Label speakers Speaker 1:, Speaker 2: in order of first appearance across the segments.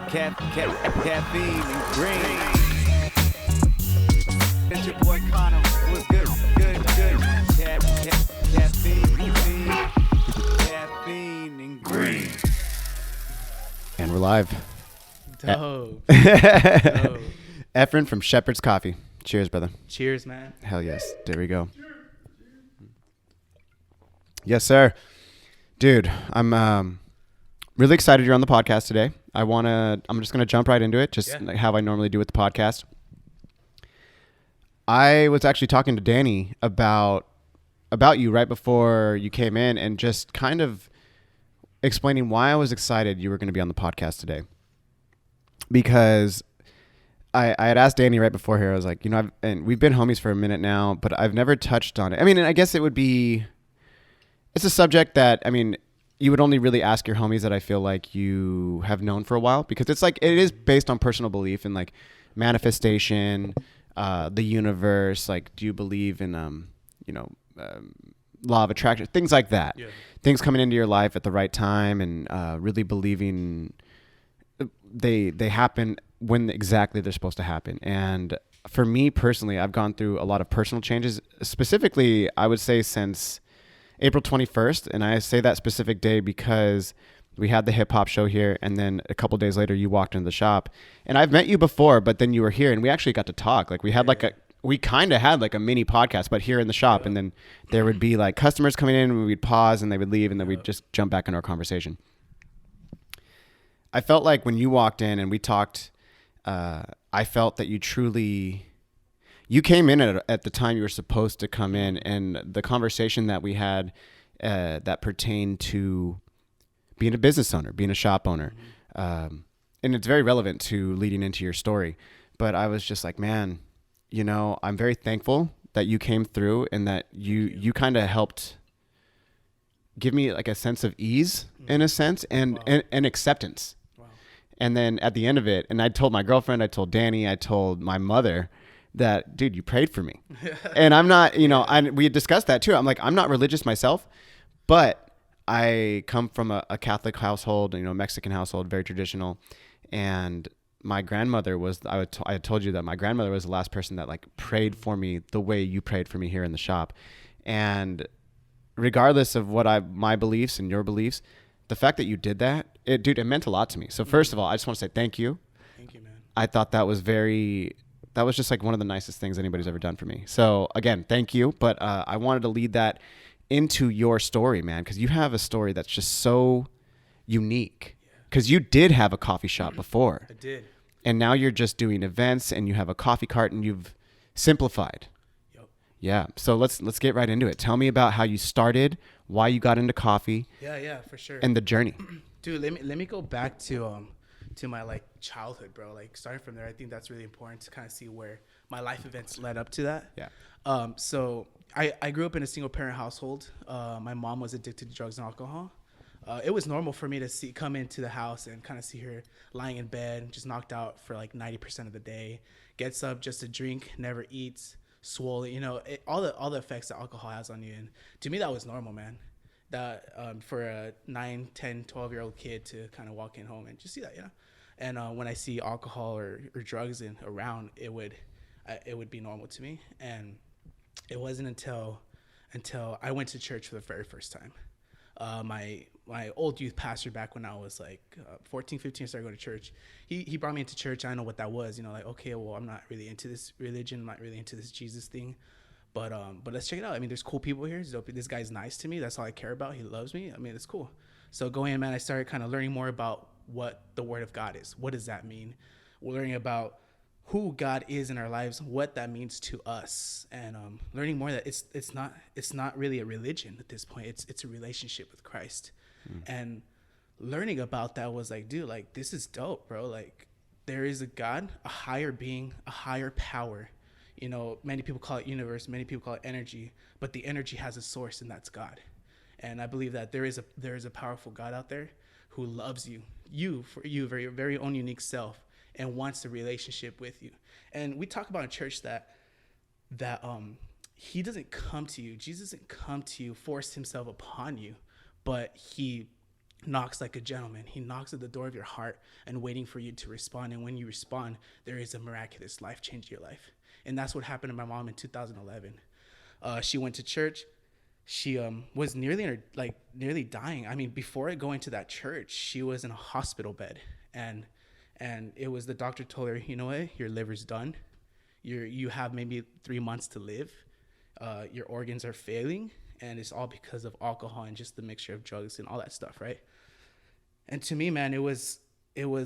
Speaker 1: Caffeine and green. It's your boy Connor. What's good? Good. Caffeine and green.
Speaker 2: And we're live.
Speaker 3: Dope.
Speaker 2: Efren from Shepherd's Coffee. Cheers, brother.
Speaker 3: Cheers, man.
Speaker 2: Hell yes. There we go. Yes, sir. Dude, I'm really excited you're on the podcast today. I'm just going to jump right into it, like how I normally do with the podcast. I was actually talking to Danny about you right before you came in and just kind of explaining why I was excited you were going to be on the podcast today. Because I had asked Danny right before here, I was like, and we've been homies for a minute now, but I've never touched on it. I mean, and I guess it's a subject that, you would only really ask your homies that I feel like you have known for a while, because it's like, it is based on personal belief and like manifestation, the universe. Like, do you believe in, law of attraction, things like that, things coming into your life at the right time and really believing they happen when exactly they're supposed to happen. And for me personally, I've gone through a lot of personal changes, specifically, I would say since April 21st. And I say that specific day because we had the hip hop show here. And then a couple days later, you walked into the shop, and I've met you before, but then you were here and we actually got to talk. Like we kind of had like a mini podcast, but here in the shop. And then there would be like customers coming in and we'd pause and they would leave and then we'd just jump back into our conversation. I felt like when you walked in and we talked, I felt that you came in at the time you were supposed to come in, and the conversation that we had that pertained to being a business owner, being a shop owner. And it's very relevant to leading into your story. But I was just like, man, I'm very thankful that you came through and that you kind of helped give me like a sense of ease in a sense and acceptance. Wow. And then at the end of it, and I told my girlfriend, I told Danny, I told my mother that, dude, you prayed for me. And I'm not, we had discussed that too. I'm like, I'm not religious myself, but I come from a Catholic household, Mexican household, very traditional. And my grandmother was, I had told you that my grandmother was the last person that like prayed for me the way you prayed for me here in the shop. And regardless of my beliefs and your beliefs, the fact that you did that, it meant a lot to me. So first of all, I just want to say thank you.
Speaker 3: Thank you, man.
Speaker 2: I thought that was just like one of the nicest things anybody's ever done for me. So again, thank you. But I wanted to lead that into your story, man, because you have a story that's just so unique. Because you did have a coffee shop before.
Speaker 3: I did.
Speaker 2: And now you're just doing events and you have a coffee cart and you've simplified.
Speaker 3: Yep.
Speaker 2: Yeah. So let's get right into it. Tell me about how you started, why you got into coffee.
Speaker 3: Yeah, for sure.
Speaker 2: And the journey.
Speaker 3: Dude, let me go back to my like childhood, bro. Like starting from there, I think that's really important to kind of see where my life events led up to that.
Speaker 2: Yeah.
Speaker 3: So I grew up in a single parent household. My mom was addicted to drugs and alcohol. It was normal for me to come into the house and kind of see her lying in bed, just knocked out for like 90% of the day, gets up just to drink, never eats, swollen, all the effects that alcohol has on you. And to me, that was normal, man. That for a 9, 10, 12-year-old kid to kind of walk in home and just see that, And when I see alcohol or drugs around, it would be normal to me. And it wasn't until I went to church for the very first time. My old youth pastor back when I was like 14, 15, I started going to church. He brought me into church. I know what that was, like, okay, well, I'm not really into this religion. I'm not really into this Jesus thing. But let's check it out. There's cool people here. This guy's nice to me. That's all I care about. He loves me. It's cool. So going in, man, I started kind of learning more about what the Word of God is. What does that mean? We're learning about who God is in our lives, what that means to us, and learning more that it's not really a religion at this point. It's a relationship with Christ. And learning about that was like, dude, like, this is dope, bro. Like, there is a God, a higher being, a higher power. Many people call it universe, many people call it energy, but the energy has a source, and that's God. And I believe that there is a powerful God out there who loves you for your very, very own unique self, and wants a relationship with you. And we talk about in church that he doesn't come to you. Jesus doesn't come to you, force himself upon you, but he knocks like a gentleman. He knocks at the door of your heart and waiting for you to respond. And when you respond, there is a miraculous life change in your life. And that's what happened to my mom in 2011. She went to church. She was nearly dying. I mean, before going to that church, she was in a hospital bed, and it was the doctor told her, you know what, your liver's done. You have maybe 3 months to live. Your organs are failing, and it's all because of alcohol and just the mixture of drugs and all that stuff, right? And to me, man, it was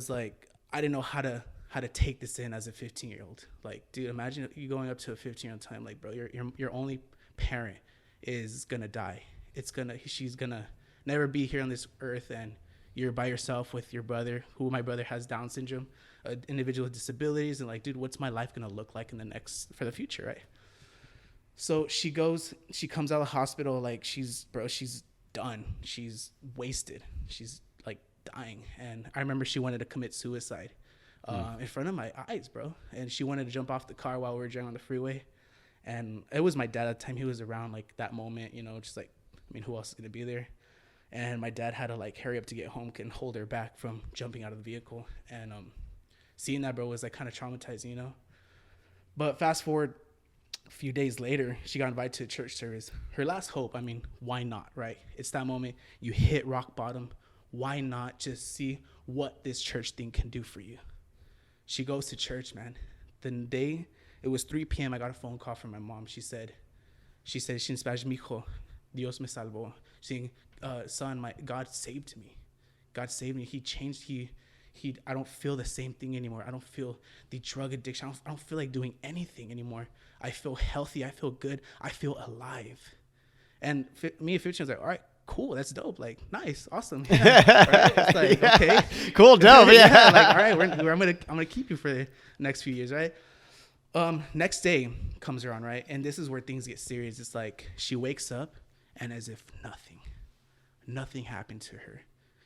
Speaker 3: like I didn't know how to take this in as a 15-year-old. Like, dude, imagine you going up to a 15-year-old time, like, bro, your only parent is gonna die. She's gonna never be here on this earth, and you're by yourself with your brother, who my brother has Down syndrome, individual with disabilities, and like, dude, what's my life gonna look like for the future, right? So she comes out of the hospital, like she's done. She's wasted. She's like dying. And I remember she wanted to commit suicide in front of my eyes, bro. And she wanted to jump off the car while we were driving on the freeway. And it was my dad at the time. He was around like that moment, you know, just like, I mean, who else is going to be there? And my dad had to like hurry up to get home and hold her back from jumping out of the vehicle. And seeing that, bro, was like kind of traumatizing, you know? But fast forward a few days later, she got invited to a church service. Her last hope, I mean, why not, right? It's that moment you hit rock bottom. Why not just see what this church thing can do for you? She goes to church, man. The day, it was 3 p.m., I got a phone call from my mom. She said in Spanish, mijo, Dios me salvó. Saying, son, God saved me. God saved me. He changed, I don't feel the same thing anymore. I don't feel the drug addiction. I don't feel like doing anything anymore. I feel healthy. I feel good. I feel alive. And me at 15 was like, all right, cool. That's dope. Like, nice. Awesome. Yeah. Right? It's like,
Speaker 2: Yeah.
Speaker 3: okay.
Speaker 2: Cool, dope. Yeah.
Speaker 3: Like, all right, I'm gonna keep you for the next few years, right? Next day comes around, right? And this is where things get serious. It's like she wakes up and as if nothing happened to her.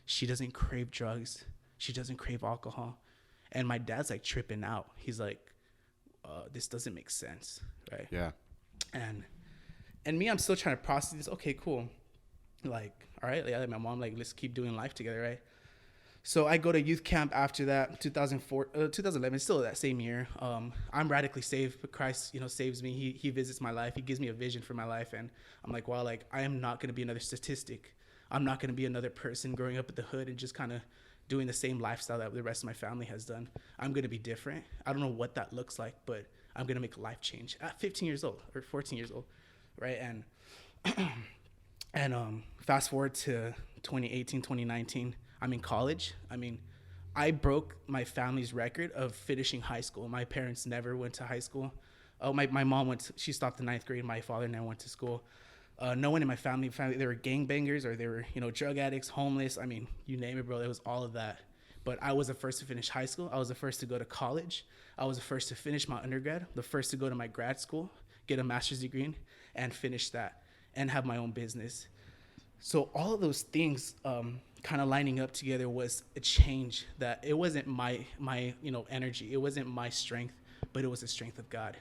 Speaker 3: She doesn't crave drugs. She doesn't crave alcohol. And my dad's like tripping out. He's like, this doesn't make sense, right?
Speaker 2: Yeah.
Speaker 3: And me, I'm still trying to process this. Okay, cool. Like, all right, yeah, my mom, like, let's keep doing life together, right? So I go to youth camp after that, 2011, still that same year. I'm radically saved, but Christ, you know, saves me. He visits my life. He gives me a vision for my life. And I'm like, wow, like, I am not going to be another statistic. I'm not going to be another person growing up at the hood and just kind of doing the same lifestyle that the rest of my family has done. I'm going to be different. I don't know what that looks like, but I'm going to make a life change at 15 years old or 14 years old, right? And fast forward to 2018, 2019, I'm in college. I mean, I broke my family's record of finishing high school. My parents never went to high school. My mom she stopped the 9th grade. My father never went to school. No one in my family, they were gangbangers or they were, you know, drug addicts, homeless. I mean, you name it, bro. It was all of that. But I was the first to finish high school. I was the first to go to college. I was the first to finish my undergrad, the first to go to my grad school, get a master's degree, and finish that, and have my own business. So all of those things kind of lining up together was a change that it wasn't my you know, energy. It wasn't my strength, but it was the strength of God.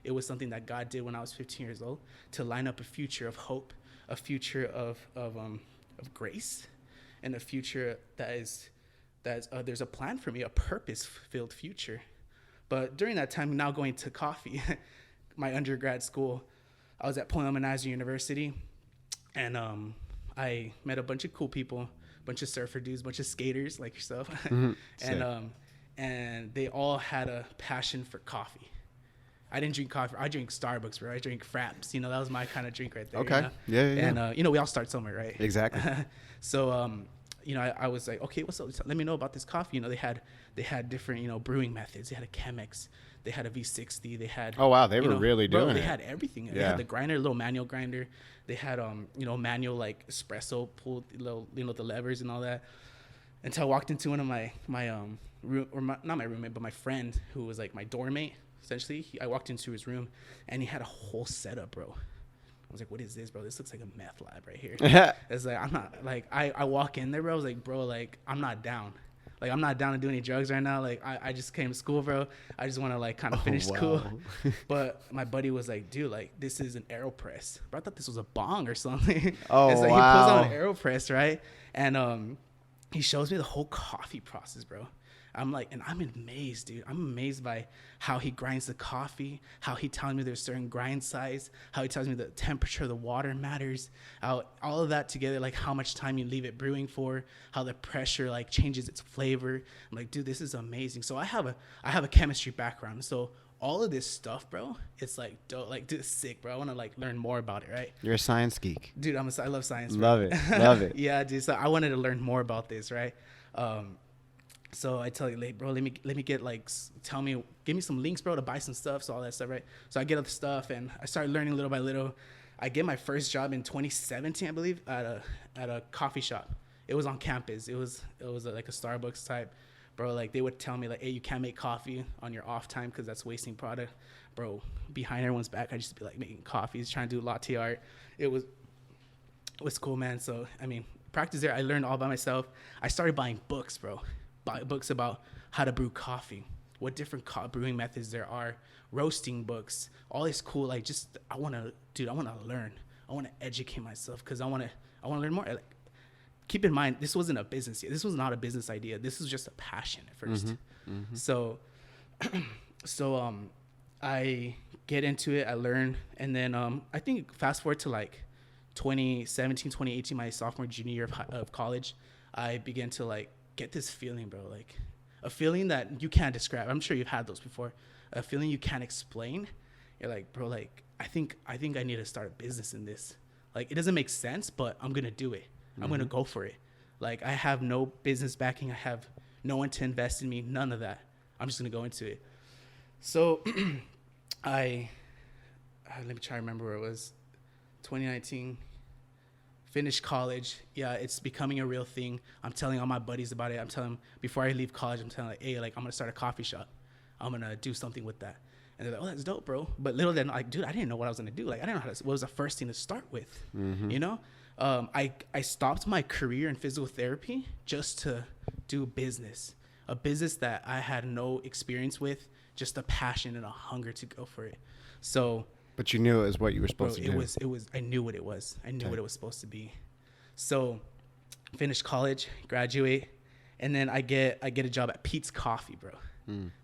Speaker 3: It was something that God did when I was 15 years old to line up a future of hope, a future of grace, and a future that there's a plan for me, a purpose-filled future. But during that time, now going to coffee, my undergrad school, I was at Point Loma University, and I met a bunch of cool people, a bunch of surfer dudes, a bunch of skaters like yourself, and they all had a passion for coffee. I didn't drink coffee. I drink Starbucks, bro. I drink Fraps. You know, that was my kind of drink right there.
Speaker 2: Okay.
Speaker 3: You know?
Speaker 2: Yeah.
Speaker 3: And, you know, we all start somewhere, right?
Speaker 2: Exactly.
Speaker 3: So, you know, I was like, okay, what's up? Let me know about this coffee. You know, they had different, you know, brewing methods. They had a Chemex. They had a V60. They had.
Speaker 2: Oh, wow. They were
Speaker 3: know,
Speaker 2: really doing it.
Speaker 3: They had everything.
Speaker 2: Yeah.
Speaker 3: They had the grinder, little manual grinder. They had, you know, manual, like, espresso, pulled, little, you know, the levers and all that. Until I walked into one of my room, or not my roommate, but my friend who was, like, my dorm mate. Essentially, I walked into his room, and he had a whole setup, bro. I was like, what is this, bro? This looks like a meth lab right here. It's like, I'm not, like, I walk in there, bro. I was like, bro, like, I'm not down. Like, I'm not down to do any drugs right now. Like, I just came to school, bro. I just want to, like, kind of finish school. But my buddy was like, dude, like, this is an AeroPress. Bro, I thought this was a bong or something.
Speaker 2: Oh,
Speaker 3: it's like,
Speaker 2: wow.
Speaker 3: he pulls out an AeroPress, right? And he shows me the whole coffee process, bro. I'm like, and I'm amazed, dude. I'm amazed by how he grinds the coffee, how he tells me there's certain grind size, how he tells me the temperature of the water matters, how all of that together, like how much time you leave it brewing for, how the pressure like changes its flavor. I'm like, dude, this is amazing. So I have a chemistry background. So all of this stuff, bro, it's like dope. Like, dude, it's sick, bro. I want to like learn more about it, right?
Speaker 2: You're a science geek.
Speaker 3: Dude, I love science, bro.
Speaker 2: Love it. Love it.
Speaker 3: Yeah, dude. So I wanted to learn more about this, right? So I tell you, like, bro, let me get like, give me some links, bro, to buy some stuff, so all that stuff, right? So I get all the stuff, and I started learning little by little. I get my first job in 2017, I believe, at a coffee shop. It was on campus. It was like a Starbucks type, bro. Like they would tell me like, hey, you can't make coffee on your off time because that's wasting product, bro. Behind everyone's back, I used to be like making coffees, trying to do latte art. It was cool, man. So I mean, practice there. I learned all by myself. I started buying books, bro. Buy books about how to brew coffee, what different brewing methods there are, roasting books, all this cool. Like, just I want to learn. I want to educate myself because I want to learn more. Like, keep in mind, this wasn't a business. This was not a business idea. This was just a passion at first. So, I get into it. I learn, and then I think fast forward to like 2017, 2018, my sophomore, junior year of college, I began to like get this feeling, bro, like a feeling that you can't describe. I'm sure you've had those before. A feeling you can't explain. You're like, bro, like I think I need to start a business in this. Like, it doesn't make sense, but I'm gonna do it. I'm gonna go for it. Like, I have no business backing. I have no one to invest in me. None of that. I'm just gonna go into it. So let me try to remember where it was. 2019. Finished college. Yeah, it's becoming a real thing. I'm telling all my buddies about it. I'm telling them before I leave college, I'm telling like, hey, like I'm gonna start a coffee shop. I'm gonna do something with that. And they're like, oh, that's dope, bro. But little then, like, dude, I didn't know what I was gonna do. Like, I didn't know what was the first thing to start with. You know, I stopped my career in physical therapy just to do business, a business that I had no experience with, just a passion and a hunger to go for it. So.
Speaker 2: But you knew it was what you were supposed to do.
Speaker 3: It was. I knew what it was. I knew what it was supposed to be. So, finish college, graduate, and then I get a job at Pete's Coffee, bro.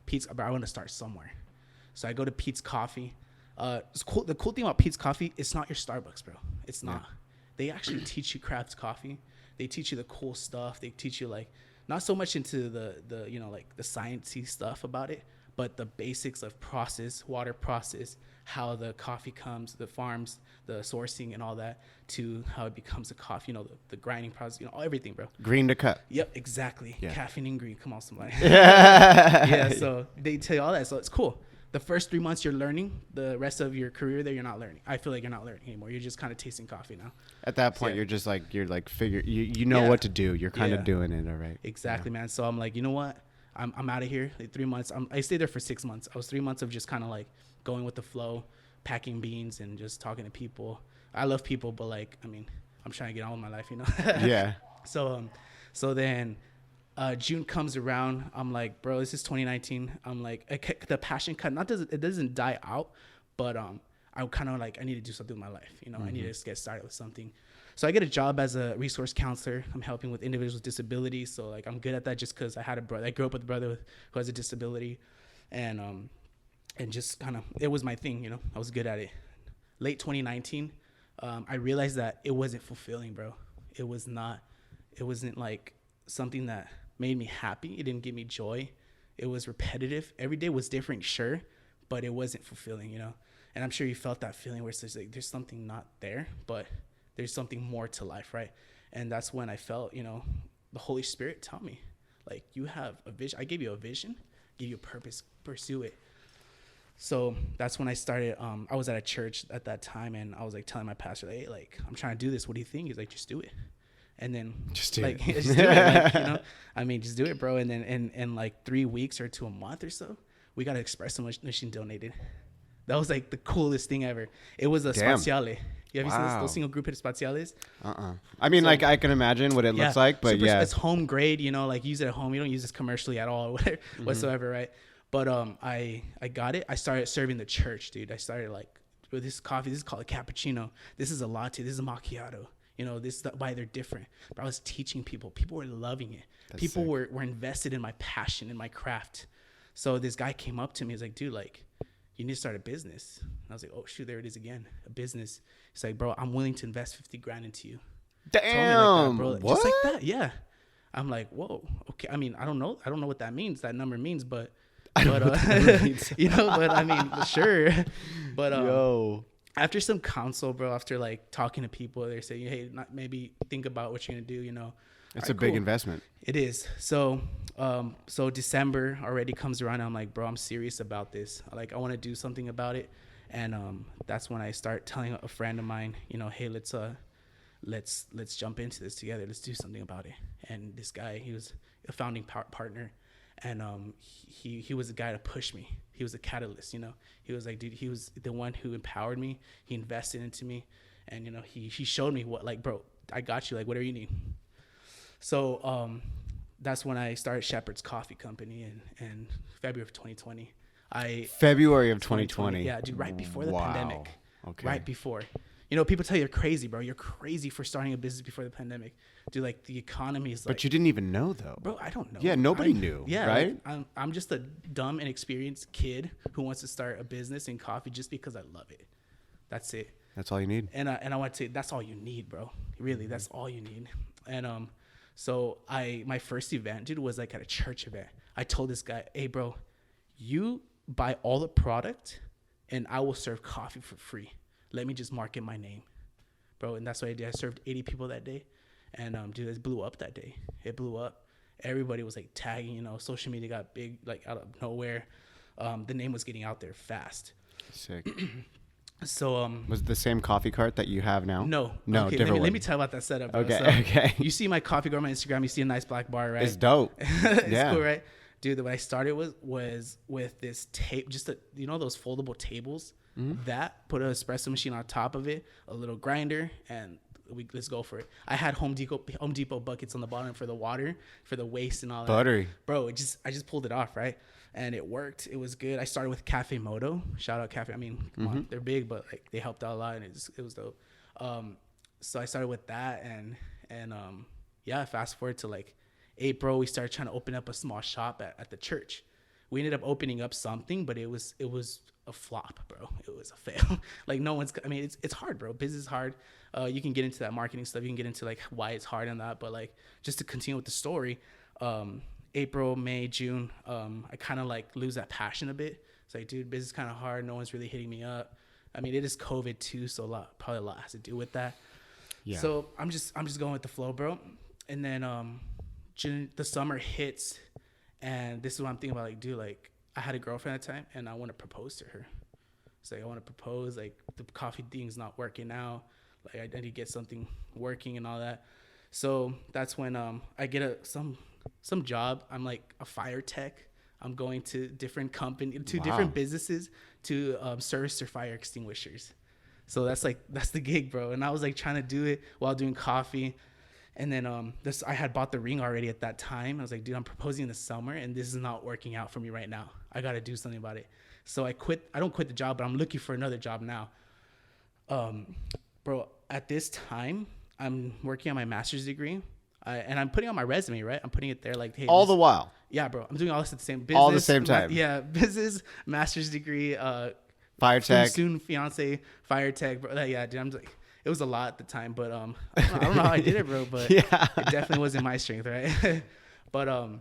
Speaker 3: Pete's, bro, I want to start somewhere. So I go to Pete's Coffee. It's cool. The cool thing about Pete's Coffee, it's not your Starbucks, bro. It's not. Yeah. They actually teach you craft coffee. They teach you the cool stuff. They teach you like not so much into the you know, like the sciencey stuff about it, but the basics of process, water process, how the coffee comes, the farms, the sourcing and all that, to how it becomes a coffee, you know, the grinding process, you know, everything, bro.
Speaker 2: Green to cut.
Speaker 3: Yep, exactly. Yeah. Caffeine and green. Come on, somebody.
Speaker 2: Yeah.
Speaker 3: Yeah, so they tell you all that. So it's cool. The first 3 months you're learning. The rest of your career there, you're not learning. I feel like you're not learning anymore. You're just kind of tasting coffee now.
Speaker 2: At that point, you're you know what to do. You're kind of doing it, all right.
Speaker 3: Exactly, man. So I'm like, you know what? I'm out of here. Like 3 months. I stayed there for 6 months. I was 3 months of just kind of like going with the flow, packing beans and just talking to people. I love people, but like, I mean, I'm trying to get on with my life, you know?
Speaker 2: Yeah.
Speaker 3: So then June comes around. I'm like, bro, this is 2019. I'm like, the passion it doesn't die out, but I kind of like, I need to do something with my life. You know, I need to get started with something. So I get a job as a resource counselor. I'm helping with individuals with disabilities. So like, I'm good at that just because I had a brother. I grew up with a brother who has a disability, and just kind of, it was my thing, you know. I was good at it. Late 2019, I realized that it wasn't fulfilling, bro. It wasn't like something that made me happy. It didn't give me joy. It was repetitive. Every day was different, sure, but it wasn't fulfilling, you know. And I'm sure you felt that feeling where it's just like, there's something not there, but there's something more to life, right? And that's when I felt, you know, the Holy Spirit tell me, like, you have a vision. I gave you a vision, give you a purpose, pursue it. So that's when I started. I was at a church at that time, and I was like telling my pastor, hey, like, I'm trying to do this. What do you think? He's like, just do it. And then just do it. Just do it. Like, you know, I mean, just do it, bro. And then in like 3 weeks or to a month or so, we got an espresso machine donated. That was like the coolest thing ever. It was a Spaziale. You ever seen those single group Spaziales?
Speaker 2: I mean, so, like, I can imagine what it looks like, but
Speaker 3: it's home grade, you know, like, use it at home. You don't use this commercially at all whatsoever, right? But I got it. I started serving the church, dude. I started like, this coffee, this is called a cappuccino. This is a latte. This is a macchiato. This is why they're different. But I was teaching people. People were loving it.
Speaker 2: That's
Speaker 3: People
Speaker 2: sick.
Speaker 3: were invested in my passion, in my craft. So this guy came up to me. He's like, dude, like, you need to start a business. And I was like, oh, shoot, there it is again. A business. He's like, bro, I'm willing to invest 50 grand into you. Told me like that,
Speaker 2: Damn.
Speaker 3: bro.
Speaker 2: What?
Speaker 3: Just like that. Yeah. I'm like, whoa, okay. I mean, I don't know what that means. That number means, but but but I mean, sure. But
Speaker 2: Yo.
Speaker 3: after some counsel, bro, after like talking to people, they're saying, hey, maybe think about what you're gonna do.
Speaker 2: It's
Speaker 3: All
Speaker 2: a big
Speaker 3: cool.
Speaker 2: investment.
Speaker 3: It is. So December already comes around. And I'm like, bro, I'm serious about this. Like, I want to do something about it. And that's when I start telling a friend of mine, hey, let's jump into this together. Let's do something about it. And this guy, he was a founding partner, and he was the guy to push me. He was a catalyst. He was like, dude, he was the one who empowered me. He invested into me, and he showed me what, like, bro, I got you, like, whatever you need. So that's when I started Shepherd's Coffee Company in February of 2020.
Speaker 2: February of 2020.
Speaker 3: Yeah, dude, right before the
Speaker 2: Wow.
Speaker 3: pandemic.
Speaker 2: Okay.
Speaker 3: Right before. People tell you you're crazy, bro. You're crazy for starting a business before the pandemic. Dude, like, the economy is like...
Speaker 2: But you didn't even know, though.
Speaker 3: Bro, I don't know.
Speaker 2: Yeah, nobody knew,
Speaker 3: Yeah,
Speaker 2: right?
Speaker 3: like, I'm just a dumb, inexperienced kid who wants to start a business in coffee just because I love it. That's it.
Speaker 2: That's all you need.
Speaker 3: And I want to say that's all you need, bro. Really, that's all you need. And so my first event, dude, was like at a church event. I told this guy, hey, bro, you buy all the product and I will serve coffee for free. Let me just market my name, bro. And that's what I did. I served 80 people that day. And dude, it blew up that day. It blew up. Everybody was like tagging, social media got big, like out of nowhere. The name was getting out there fast.
Speaker 2: Sick.
Speaker 3: So
Speaker 2: Was it the same coffee cart that you have now?
Speaker 3: No,
Speaker 2: different
Speaker 3: let
Speaker 2: one.
Speaker 3: me tell you about that setup, bro.
Speaker 2: Okay,
Speaker 3: So,
Speaker 2: okay.
Speaker 3: You see my coffee go on my Instagram. You see a nice black bar, right?
Speaker 2: It's dope.
Speaker 3: It's
Speaker 2: Yeah.
Speaker 3: cool, right? Dude, the way I started was with this tape, just those foldable tables.
Speaker 2: Mm-hmm.
Speaker 3: That, put an espresso machine on top of it, a little grinder, and let's go for it. I had Home Depot buckets on the bottom for the water, for the waste and all that.
Speaker 2: Buttery.
Speaker 3: Bro, I just pulled it off, right? And it worked. It was good. I started with Cafe Moto. Shout out Cafe. I mean, come on, they're big, but like they helped out a lot, and it was dope. So I started with that, and yeah. Fast forward to like April, we started trying to open up a small shop at the church. We ended up opening up something, but it was a flop, bro. It was a fail. Like no one's. I mean, it's hard, bro. Business is hard. You can get into that marketing stuff. You can get into like why it's hard and that, but like just to continue with the story. April, May, June, I kind of like lose that passion a bit. It's like, dude, business is kind of hard. No one's really hitting me up. I mean, it is COVID too, so probably a lot has to do with that.
Speaker 2: Yeah.
Speaker 3: So I'm just going with the flow, bro. And then June, the summer hits, and this is what I'm thinking about. Like, dude, like I had a girlfriend at the time, and I want to propose to her. It's like I want to propose. Like the coffee thing's not working out. Like I need to get something working and all that. So that's when I get some job. I'm like a fire tech. I'm going to different different businesses to service their fire extinguishers. So that's the gig, bro. And I was like trying to do it while doing coffee. And then I had bought the ring already at that time. I was like, dude, I'm proposing in the summer, and this is not working out for me right now. I got to do something about it. So I quit. I don't quit the job, but I'm looking for another job now. Bro, at this time, I'm working on my master's degree. And I'm putting on my resume, right? I'm putting it there like, hey.
Speaker 2: All the while.
Speaker 3: Yeah, bro. I'm doing all this at the same business.
Speaker 2: All the same time.
Speaker 3: Yeah, business, master's degree,
Speaker 2: Fire tech.
Speaker 3: soon fiance, fire tech, bro. Yeah, dude, I'm like, it was a lot at the time, but I don't know how I did it, bro. But
Speaker 2: Yeah.
Speaker 3: it definitely wasn't my strength, right? But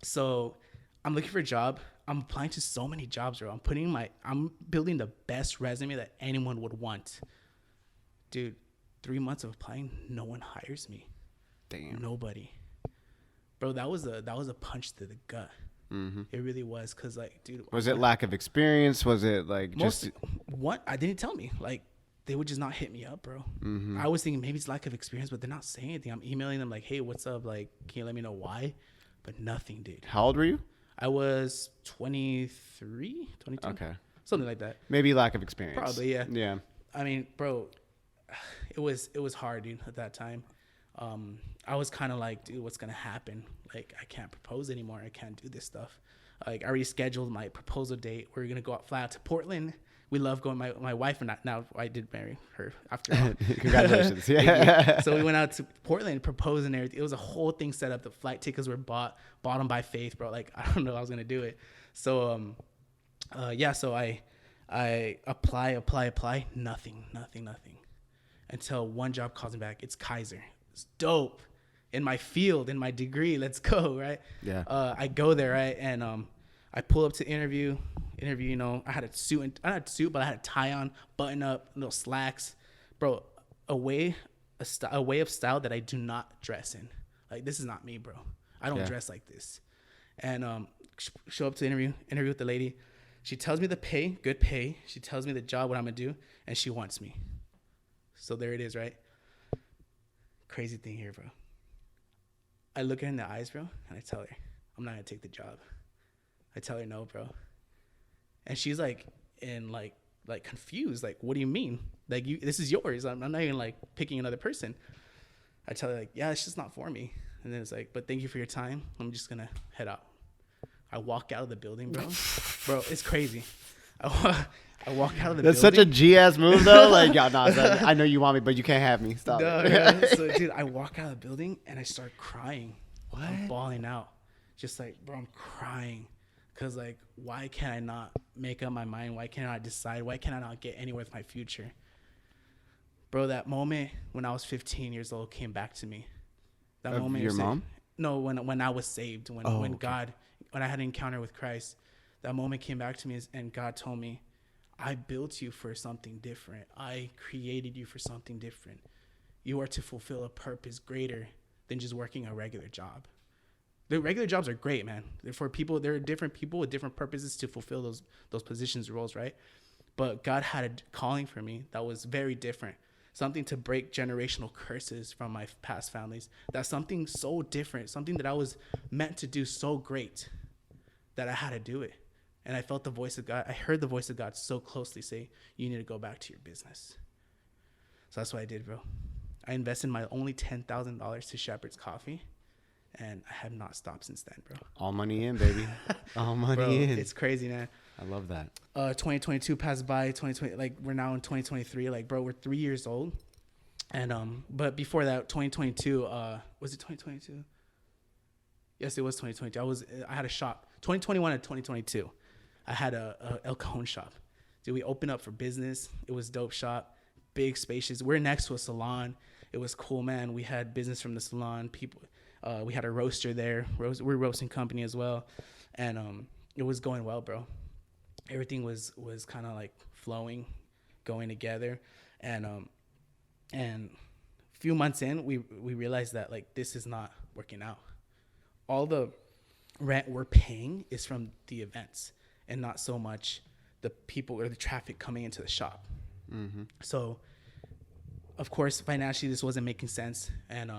Speaker 3: so I'm looking for a job. I'm applying to so many jobs, bro. I'm building the best resume that anyone would want. Dude, 3 months of applying, no one hires me.
Speaker 2: Damn.
Speaker 3: Nobody. Bro, that was a punch to the gut. Mm-hmm. It really was, cause like, dude,
Speaker 2: Was it lack of experience? Was it like
Speaker 3: most what I didn't tell me, like they would just not hit me up, bro. Mm-hmm. I was thinking maybe it's lack of experience, but they're not saying anything. I'm emailing them like, hey, what's up? Like, can you let me know why? But nothing, dude.
Speaker 2: How old were you?
Speaker 3: I was 23, 22.
Speaker 2: Okay.
Speaker 3: Something like that.
Speaker 2: Maybe lack of experience.
Speaker 3: Probably, yeah.
Speaker 2: Yeah.
Speaker 3: I mean, bro, it was hard, dude, at that time. I was kind of like, dude, what's gonna happen? Like, I can't propose anymore. I can't do this stuff. Like, I already scheduled my proposal date. We're gonna go out fly out to Portland, we love going. My wife and I, now I did marry her after all.
Speaker 2: Congratulations.
Speaker 3: Thank
Speaker 2: Yeah.
Speaker 3: you. So we went out to Portland, proposed and everything. It was a whole thing set up. The flight tickets were bought them by faith, bro. Like, I don't know, I was gonna do it. So yeah. So I apply. Nothing. Until one job calls me back. It's Kaiser. It's dope. In my field, in my degree. Let's go, right?
Speaker 2: Yeah.
Speaker 3: I go there, right, and I pull up to interview. You know, I had a suit, but I had a tie on, button up, little slacks, bro. A way of style that I do not dress in. Like, this is not me, bro. I don't dress like this. And show up to interview with the lady. She tells me the pay, good pay. She tells me the job, what I'm gonna do, and she wants me. So there it is, right? Crazy thing here, bro. I look her in the eyes, bro, and I tell her, I'm not gonna take the job. I tell her no, bro. And she's like, confused, like, what do you mean? Like, this is yours. I'm not even like picking another person. I tell her, like, yeah, it's just not for me. And then it's like, but thank you for your time. I'm just gonna head out. I walk out of the building, bro. Bro, it's crazy. I walk out of the building.
Speaker 2: That's such a G-ass move, though. Like, yeah, no, I know you want me, but you can't have me. Stop it.
Speaker 3: Yeah. So, dude, I walk out of the building, and I start crying.
Speaker 2: What?
Speaker 3: I'm bawling out. Just like, bro, I'm crying. Because, like, why can't I not make up my mind? Why can't I decide? Why can't I not get anywhere with my future? Bro, that moment when I was 15 years old came back to me. That moment.
Speaker 2: Your mom?
Speaker 3: No, when I was saved, when I had an encounter with Christ, that moment came back to me, and God told me, I built you for something different. I created you for something different. You are to fulfill a purpose greater than just working a regular job. The regular jobs are great, man. For people, there are different people with different purposes to fulfill those positions, roles, right? But God had a calling for me that was very different. Something to break generational curses from my past families. That's something so different, something that I was meant to do so great that I had to do it. And I felt the voice of God. I heard the voice of God so closely say, you need to go back to your business. So that's what I did, bro. I invested my only $10,000 to Shepherd's Coffee, and I have not stopped since then, bro.
Speaker 2: All money in, baby. All money
Speaker 3: Bro,
Speaker 2: in.
Speaker 3: it's crazy, man.
Speaker 2: I love that.
Speaker 3: 2022 passed by. 2020, like, we're now in 2023. Like, bro, we're 3 years old. And but before that, 2022. Was it 2022? Yes, it was 2022. I had a shop. 2021 and 2022. I had a El Cajon shop. Dude, we opened up for business. It was dope shop, big, spacious. We're next to a salon. It was cool, man. We had business from the salon. People, we had a roaster there. We're a roasting company as well, and it was going well, bro. Everything was kind of like flowing, going together, and a few months in, we realized that, like, this is not working out. All the rent we're paying is from the events, and not so much the people or the traffic coming into the shop. Mm-hmm. So, of course, financially, this wasn't making sense. And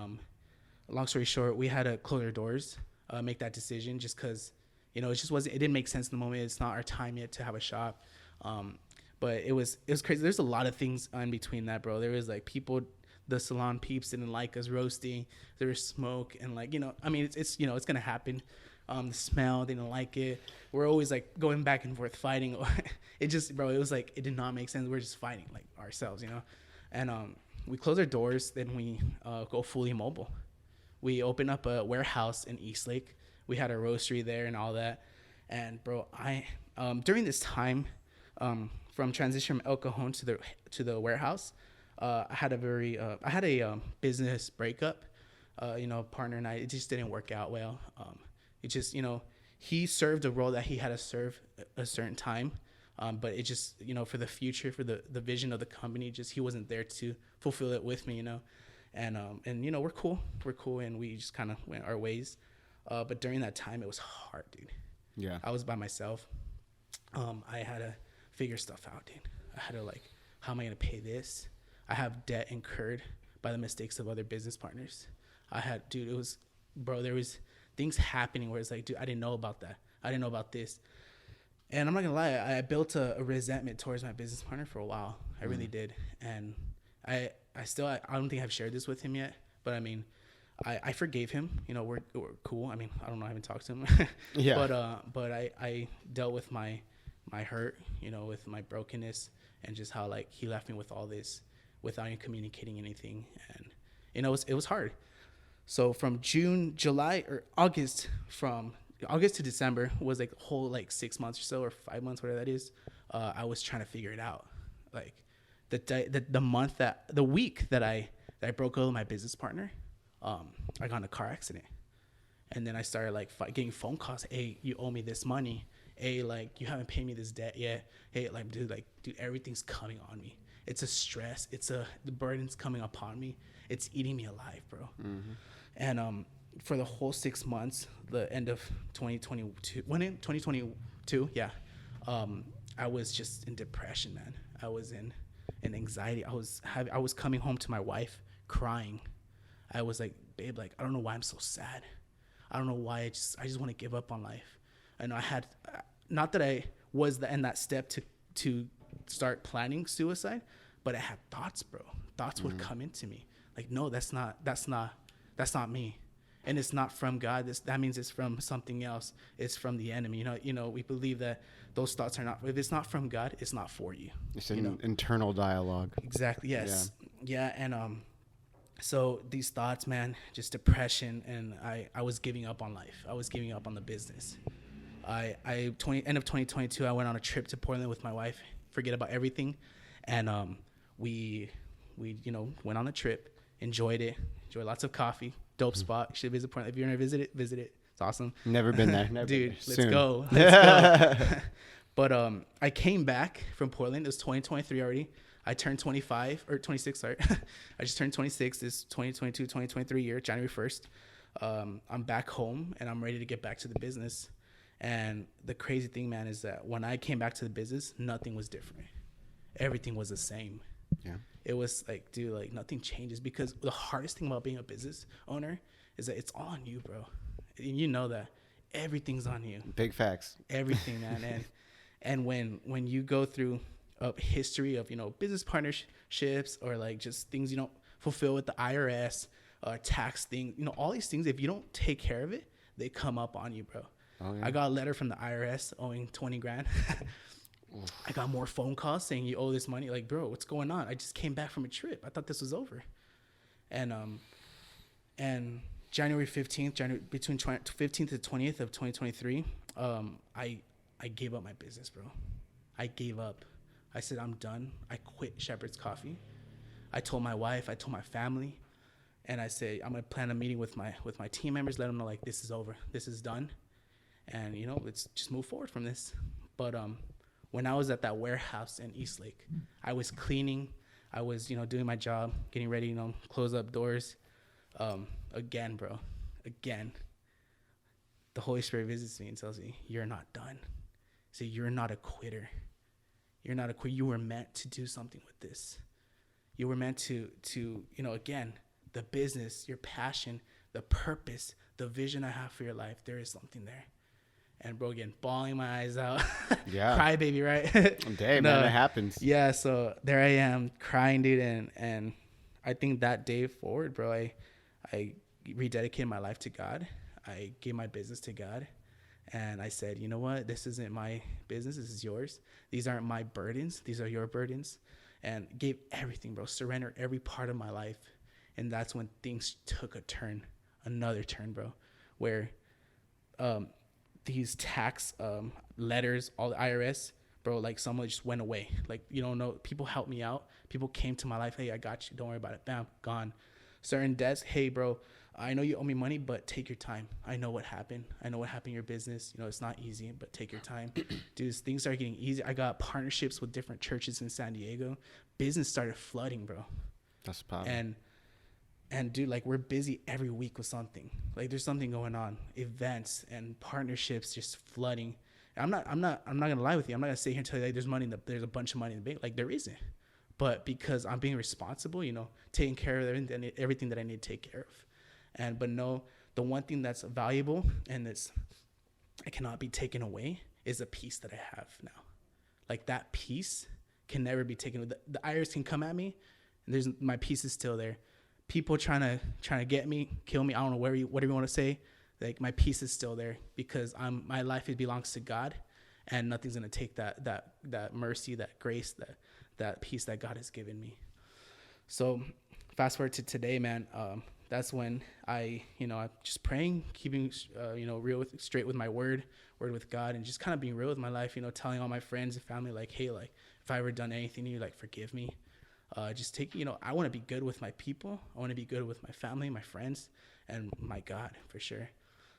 Speaker 3: long story short, we had to close our doors, make that decision, just because, you know, it didn't make sense in the moment. It's not our time yet to have a shop. But it was crazy. There's a lot of things in between that, bro. There was, like, people, the salon peeps didn't like us roasting. There was smoke, and, like, you know, I mean, it's you know, it's gonna happen. The smell, they didn't like it. We're always, like, going back and forth fighting. It just, bro, it was like, it did not make sense. We're just fighting, like, ourselves, you know. And we close our doors, then we go fully mobile. We open up a warehouse in Eastlake. We had a roastery there and all that. And, bro, during this time, from transition from El Cajon to the warehouse, I had a business breakup. You know, partner and I, it just didn't work out well. It just, you know, he served a role that he had to serve a certain time, but it just, you know, for the future, for the vision of the company, just he wasn't there to fulfill it with me, you know. And you know, we're cool, and we just kind of went our ways. But during that time, it was hard, dude.
Speaker 2: Yeah,
Speaker 3: I was by myself. I had to figure stuff out, dude. I had to, like, how am I gonna pay this? I have debt incurred by the mistakes of other business partners. There was things happening where it's like, dude, I didn't know about that. I didn't know about this. And I'm not gonna lie, I built a resentment towards my business partner for a while. I really did. And I don't think I've shared this with him yet, but I mean, I forgave him. You know, we're cool. I mean, I don't know, I haven't talked to him.
Speaker 2: Yeah.
Speaker 3: But I dealt with my my hurt, you know, with my brokenness, and just how like he left me with all this without even communicating anything. And you know, it was hard. So from August to December was like a whole like 6 months or so, or 5 months, whatever that is. I was trying to figure it out. Like the week that I broke up with my business partner, I got in a car accident. And then I started like getting phone calls. Hey, you owe me this money. Hey, like you haven't paid me this debt yet. Hey, dude, everything's coming on me. It's a stress. The burden's coming upon me. It's eating me alive, bro. Mm-hmm. And for the whole 6 months, the end of 2022, yeah, I was just in depression, man. I was in anxiety. I was coming home to my wife crying. I was like, babe, like I don't know why I'm so sad. I don't know why I just want to give up on life. And I had, not that I was in that step to start planning suicide, but I had thoughts, bro. Thoughts would come into me. Like, no, that's not me. And it's not from God. That means it's from something else. It's from the enemy. You know, we believe that those thoughts are not, if it's not from God, it's not for you.
Speaker 2: It's an internal dialogue.
Speaker 3: Exactly. Yes. Yeah. And, so these thoughts, man, just depression, and I was giving up on life. I was giving up on the business. End of 2022, I went on a trip to Portland with my wife. Forget about everything, and we went on a trip, enjoyed lots of coffee, dope spot. You should visit Portland. If you're gonna visit it. It's awesome.
Speaker 2: Never been there,
Speaker 3: dude.
Speaker 2: Let's
Speaker 3: Soon. Go. But I came back from Portland. It was 2023 already. I turned 25 or 26, sorry. I just turned 26 this 2022, 2023 year, January 1st. I'm back home and I'm ready to get back to the business. And the crazy thing, man, is that when I came back to the business, nothing was different. Everything was the same. Yeah. It was like, dude, like nothing changes, because the hardest thing about being a business owner is that it's all on you, bro. And you know that everything's on you.
Speaker 2: Big facts.
Speaker 3: Everything, man. And when you go through a history of, business partnerships, or like just things you don't fulfill with the IRS, tax thing, all these things, if you don't take care of it, they come up on you, bro. Oh, yeah. I got a letter from the IRS owing 20 grand. I got more phone calls saying you owe this money. Like, bro, what's going on? I just came back from a trip. I thought this was over. And January 15th, between 15th to 20th of 2023, I gave up my business, bro. I gave up. I said, I'm done. I quit Shepherd's Coffee. I told my wife, I told my family, and I said, I'm going to plan a meeting with my team members, let them know, like, this is over. This is done. And, let's just move forward from this. But when I was at that warehouse in Eastlake, I was cleaning. I was, doing my job, getting ready, close up doors. Again, bro, the Holy Spirit visits me and tells me, you're not done. So you're not a quitter. You're not a quitter. You were meant to do something with this. You were meant to again, the business, your passion, the purpose, the vision I have for your life, there is something there. And bro, again, bawling my eyes out. Yeah. Cry baby, right?
Speaker 2: Damn, man, it happens.
Speaker 3: Yeah, so there I am crying, dude, and I think that day forward, bro, I rededicated my life to God. I gave my business to God. And I said, you know what? This isn't my business. This is yours. These aren't my burdens. These are your burdens. And gave everything, bro. Surrendered every part of my life. And that's when things took another turn, bro. Where these tax letters, all the IRS, bro, like someone just went away. Like, you don't know. People helped me out. People came to my life. Hey, I got you. Don't worry about it. Bam, gone. Certain debts. Hey, bro, I know you owe me money, but take your time. I know what happened. I know what happened in your business. It's not easy, but take your time. Dude, things started getting easy. I got partnerships with different churches in San Diego. Business started flooding, bro.
Speaker 2: That's powerful.
Speaker 3: And dude, like, we're busy every week with something. Like, there's something going on. Events and partnerships just flooding. I'm not gonna lie with you. I'm not gonna sit here and tell you, like, there's a bunch of money in the bank. Like, there isn't. But because I'm being responsible, taking care of everything that I need to take care of. But no, the one thing that's valuable and it cannot be taken away is the peace that I have now. Like, that peace can never be taken away. The IRS can come at me, and my peace is still there. People trying to get me, kill me, I don't know whatever you want to say. Like, my peace is still there because my life belongs to God, and nothing's gonna take that mercy, that grace, that peace that God has given me. So fast forward to today, man. That's when I'm just praying, keeping straight with my word with God, and just kind of being real with my life. Telling all my friends and family, like, hey, like, if I ever done anything to you, like, forgive me. Just take, I want to be good with my people. I want to be good with my family, my friends, and my God, for sure.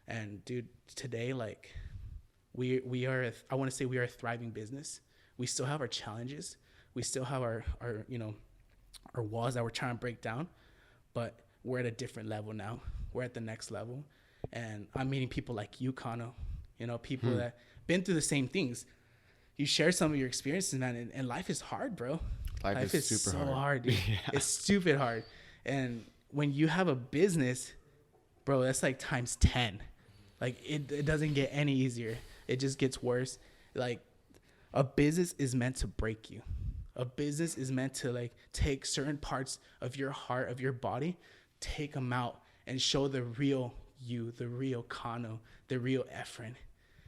Speaker 3: And dude, today, like, we are, I want to say we are a thriving business. We still have our challenges. We still have our walls that we're trying to break down, but we're at a different level now. We're at the next level. And I'm meeting people like you, Kano, people that been through the same things. You share some of your experiences, man, and life is hard, bro. Life is super hard, dude. Yeah. It's stupid hard. And when you have a business, bro, that's like times 10. Like, it doesn't get any easier. It just gets worse. Like, a business is meant to break you. A business is meant to, like, take certain parts of your heart, of your body, take them out and show the real you, the real Kano, the real Efren,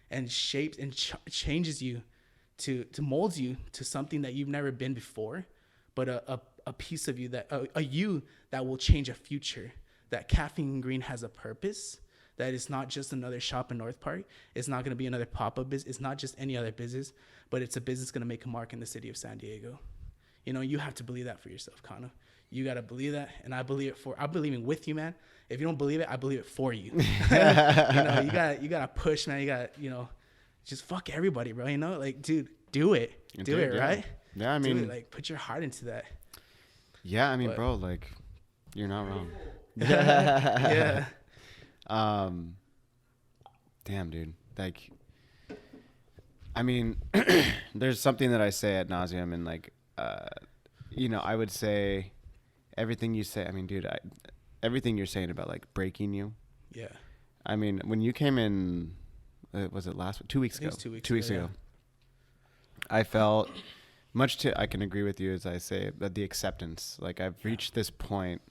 Speaker 3: and shapes and changes you to molds you to something that you've never been before, but a piece of you, that a you that will change a future. That Caffeine Green has a purpose, that it's not just another shop in North Park. It's not going to be another pop-up business. It's not just any other business, but it's a business going to make a mark in the city of San Diego. You have to believe that for yourself, Kano. You got to believe that, and I believe it with you, man. If you don't believe it, I believe it for you. You got to push, man. You got just fuck everybody, bro. Like, dude, do it. Do it, right?
Speaker 2: Yeah, I mean,
Speaker 3: do it, like, put your heart into that.
Speaker 2: Yeah, I mean, bro, like, you're not wrong.
Speaker 3: Yeah.
Speaker 2: Damn, dude. Like, I mean, there's something that I say ad nauseum, and like, I would say everything you say. I mean, dude, everything you're saying about like breaking you. Yeah. I mean, when you came in, was it 2 weeks ago? It was 2 weeks. 2 weeks ago. I felt I can agree with you as I say that the acceptance. Like, I've reached this point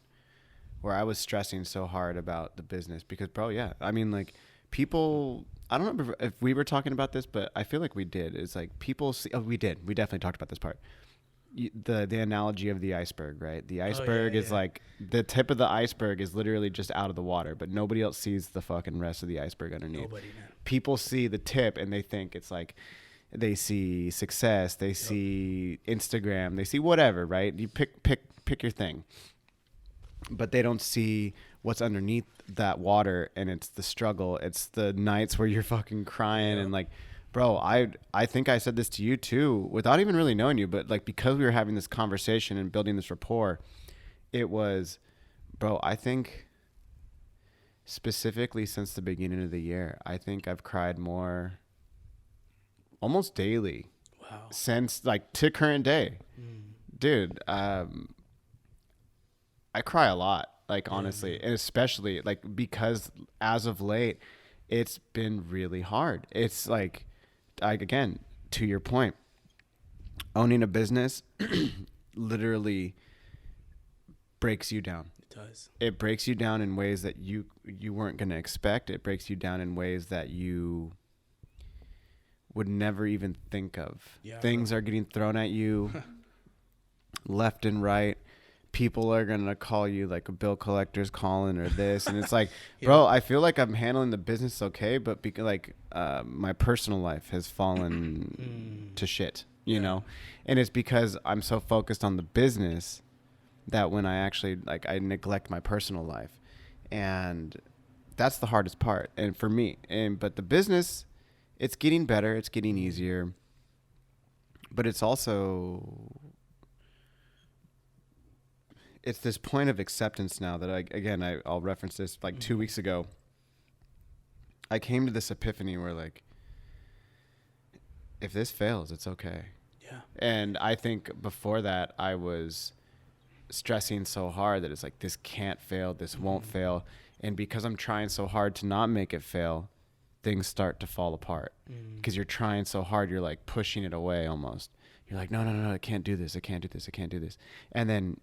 Speaker 2: where I was stressing so hard about the business because, bro, yeah. I mean, like, people, I don't remember if we were talking about this, but I feel like we did. It's like people see, we did. We definitely talked about this part. The analogy of the iceberg, right? The iceberg is like the tip of the iceberg is literally just out of the water, but nobody else sees the fucking rest of the iceberg underneath. Nobody, man. People see the tip and they think it's like, they see success, they see Instagram, they see whatever, right? You pick your thing. But they don't see what's underneath that water, and it's the struggle. It's the nights where you're fucking crying and like, bro, I think I said this to you too, without even really knowing you, but like, because we were having this conversation and building this rapport, it was, bro, I think specifically since the beginning of the year, I think I've cried more almost daily. Wow. Since like to current day. Dude, I cry a lot, like, honestly, and especially like because as of late, it's been really hard. It's like, again, to your point, owning a business literally breaks you down. It does. It breaks you down in ways that you weren't going to expect. It breaks you down in ways that you would never even think of. Yeah, things are getting thrown at you left and right. People are going to call you like a bill collector's calling or this. And it's like, bro, I feel like I'm handling the business okay, but because like my personal life has fallen to shit, you know? And it's because I'm so focused on the business that when I actually, like, I neglect my personal life. And that's the hardest part. And for me, but the business, it's getting better. It's getting easier. But it's also, it's this point of acceptance now that I'll reference this like 2 weeks ago. I came to this epiphany where like, if this fails, it's okay. Yeah. And I think before that I was stressing so hard that it's like, this can't fail. This won't fail. And because I'm trying so hard to not make it fail, things start to fall apart because you're trying so hard. You're like pushing it away almost. You're like, no, I can't do this. I can't do this. I can't do this. And then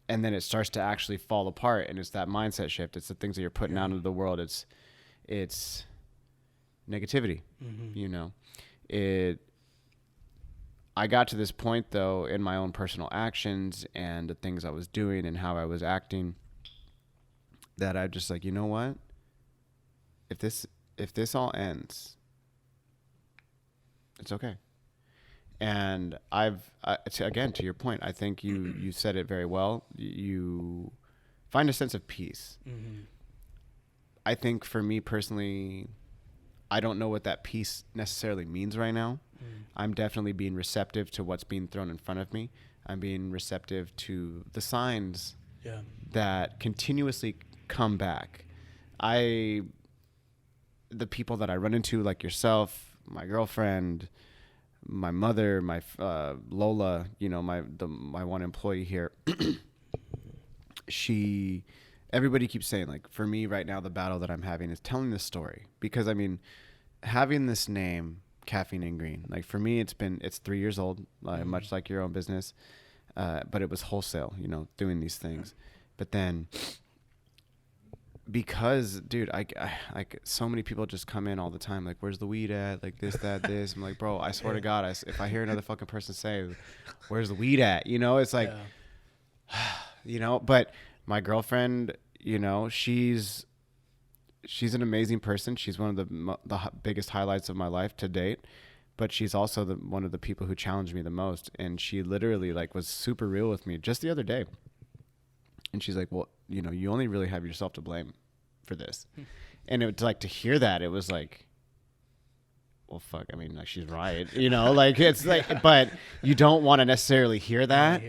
Speaker 2: it starts to actually fall apart. And it's that mindset shift. It's the things that you're putting out into the world. It's negativity, you know? I got to this point though in my own personal actions and the things I was doing and how I was acting that I just like, you know what? If this all ends, it's okay. And again, to your point, I think you said it very well. You find a sense of peace.
Speaker 3: Mm-hmm.
Speaker 2: I think for me personally, I don't know what that peace necessarily means right now. I'm definitely being receptive to what's being thrown in front of me. I'm being receptive to the signs that continuously come back. The people that I run into, like yourself, my girlfriend, my mother, my Lola, you know, my one employee here, everybody keeps saying, like, for me right now, the battle that I'm having is telling this story. Because I mean, having this name, Caffeine and Green, like for me, it's 3 years old, much like your own business, but it was wholesale, you know, doing these things. But then, because, dude, I like so many people just come in all the time, like, where's the weed at? Like this, that, this. I'm like, bro, I swear to God, if I hear another fucking person say, where's the weed at? You know, it's like, you know, but my girlfriend, you know, she's an amazing person. She's one of the biggest highlights of my life to date, but she's also one of the people who challenged me the most. And she literally like was super real with me just the other day. And she's like, well, you know, you only really have yourself to blame for this. And it was like, to hear that, it was like, well, fuck. I mean, like, she's right, you know, like it's like, but you don't want to necessarily hear that.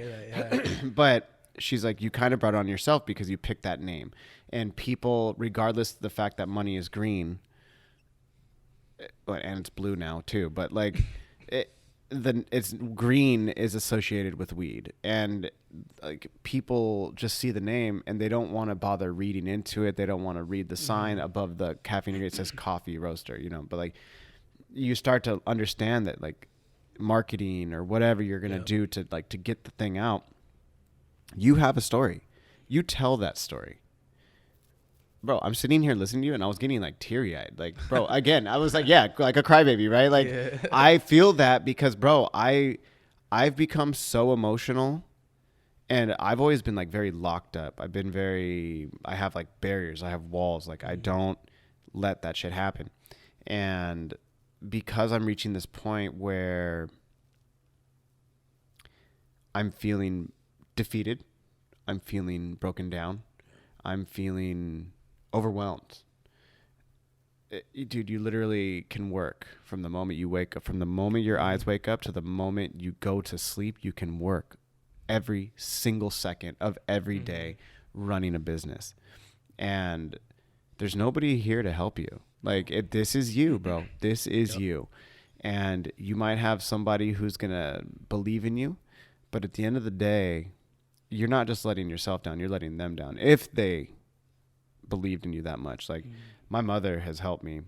Speaker 2: But she's like, you kind of brought it on yourself because you picked that name. And people, regardless of the fact that money is green, and it's blue now too, but like it's green is associated with weed, and like people just see the name and they don't want to bother reading into it. They don't want to read the sign above the caffeine. It says coffee roaster, you know. But like you start to understand that like marketing or whatever you're gonna do to get the thing out, you have a story. You tell that story. Bro, I'm sitting here listening to you and I was getting like teary eyed. Like, bro, again, I was like, yeah, like a crybaby, right? Like I feel that because, bro, I've become so emotional and I've always been like very locked up. I have like barriers. I have walls. Like I don't let that shit happen. And because I'm reaching this point where I'm feeling defeated, I'm feeling broken down, I'm feeling overwhelmed. Dude, you literally can work from the moment you wake up, from the moment your eyes wake up to the moment you go to sleep. You can work every single second of every day running a business. And there's nobody here to help you. Like, this is you, bro. This is you. And you might have somebody who's going to believe in you. But at the end of the day, you're not just letting yourself down. You're letting them down. If they believed in you that much. Like my mother has helped me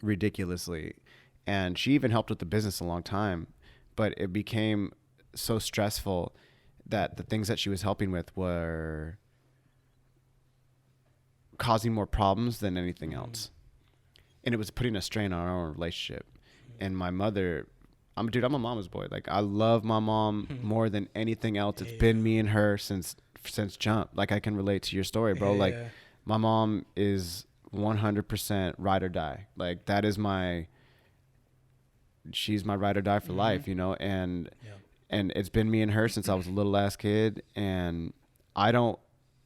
Speaker 2: ridiculously, and she even helped with the business a long time, but it became so stressful that the things that she was helping with were causing more problems than anything else. And it was putting a strain on our own relationship. And my mother, I'm a mama's boy. Like I love my mom more than anything else. It's been me and her since jump. Like I can relate to your story, bro. Like my mom is 100% ride or die. Like that is she's my ride or die for life, you know? And it's been me and her since I was a little ass kid. And I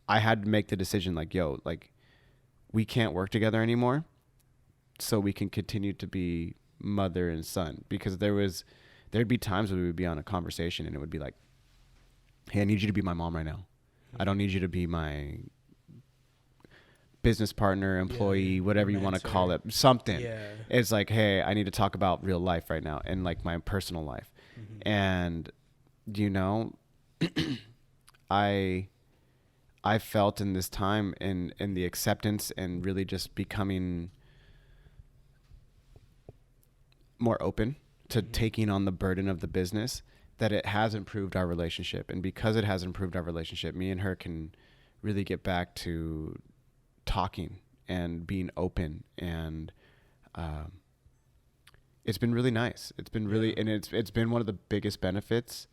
Speaker 2: had to make the decision like, yo, like we can't work together anymore so we can continue to be mother and son. Because there'd be times when we would be on a conversation and it would be like, hey, I need you to be my mom right now. I don't need you to be my business partner, employee, whatever you want to call it, something. It's like, hey, I need to talk about real life right now and like my personal life. And you know, I felt in this time in the acceptance and really just becoming more open to taking on the burden of the business, that it has improved our relationship. And because it has improved our relationship, me and her can really get back to talking and being open and it's been really nice. It's been really, and it's been one of the biggest benefits,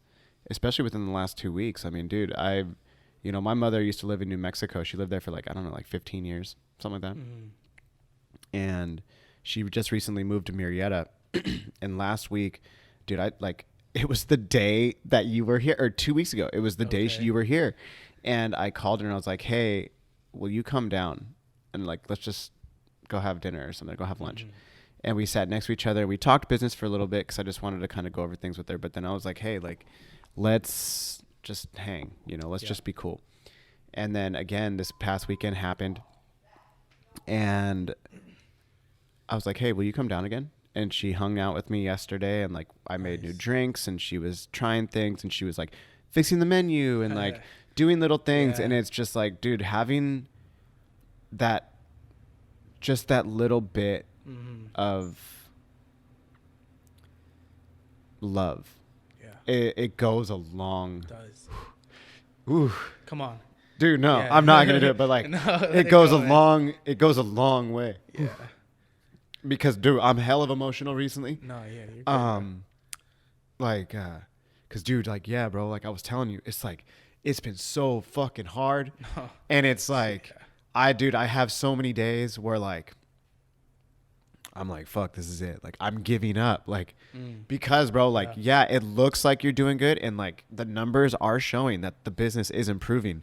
Speaker 2: especially within the last 2 weeks. I mean, dude, my mother used to live in New Mexico. She lived there for like, I don't know, like 15 years, something like that. And she just recently moved to Murrieta. And last week, dude, it was the day that you were here, or 2 weeks ago. It was the day you were here. And I called her and I was like, hey, will you come down? And like, let's just go have dinner or something, go have lunch. And we sat next to each other. We talked business for a little bit because I just wanted to kind of go over things with her. But then I was like, hey, like, let's just hang, let's just be cool. And then again, this past weekend happened. And I was like, hey, will you come down again? And she hung out with me yesterday. And like, I made new drinks and she was trying things and she was like fixing the menu and like doing little things. And it's just like, dude, having that, just that little bit of love. Yeah. It goes a long. It does. Ooh.
Speaker 3: Come on.
Speaker 2: Dude, no, I'm not going to do it, but like, it goes a long way. Yeah. Because, dude, I'm hell of emotional recently.
Speaker 3: No, yeah, you're good,
Speaker 2: like, cause dude, like, yeah, bro, like I was telling you, it's like, it's been so fucking hard. And it's like, I have so many days where like, I'm like, fuck, this is it. Like, I'm giving up. Like, because, bro, like, yeah, it looks like you're doing good. And, like, the numbers are showing that the business is improving.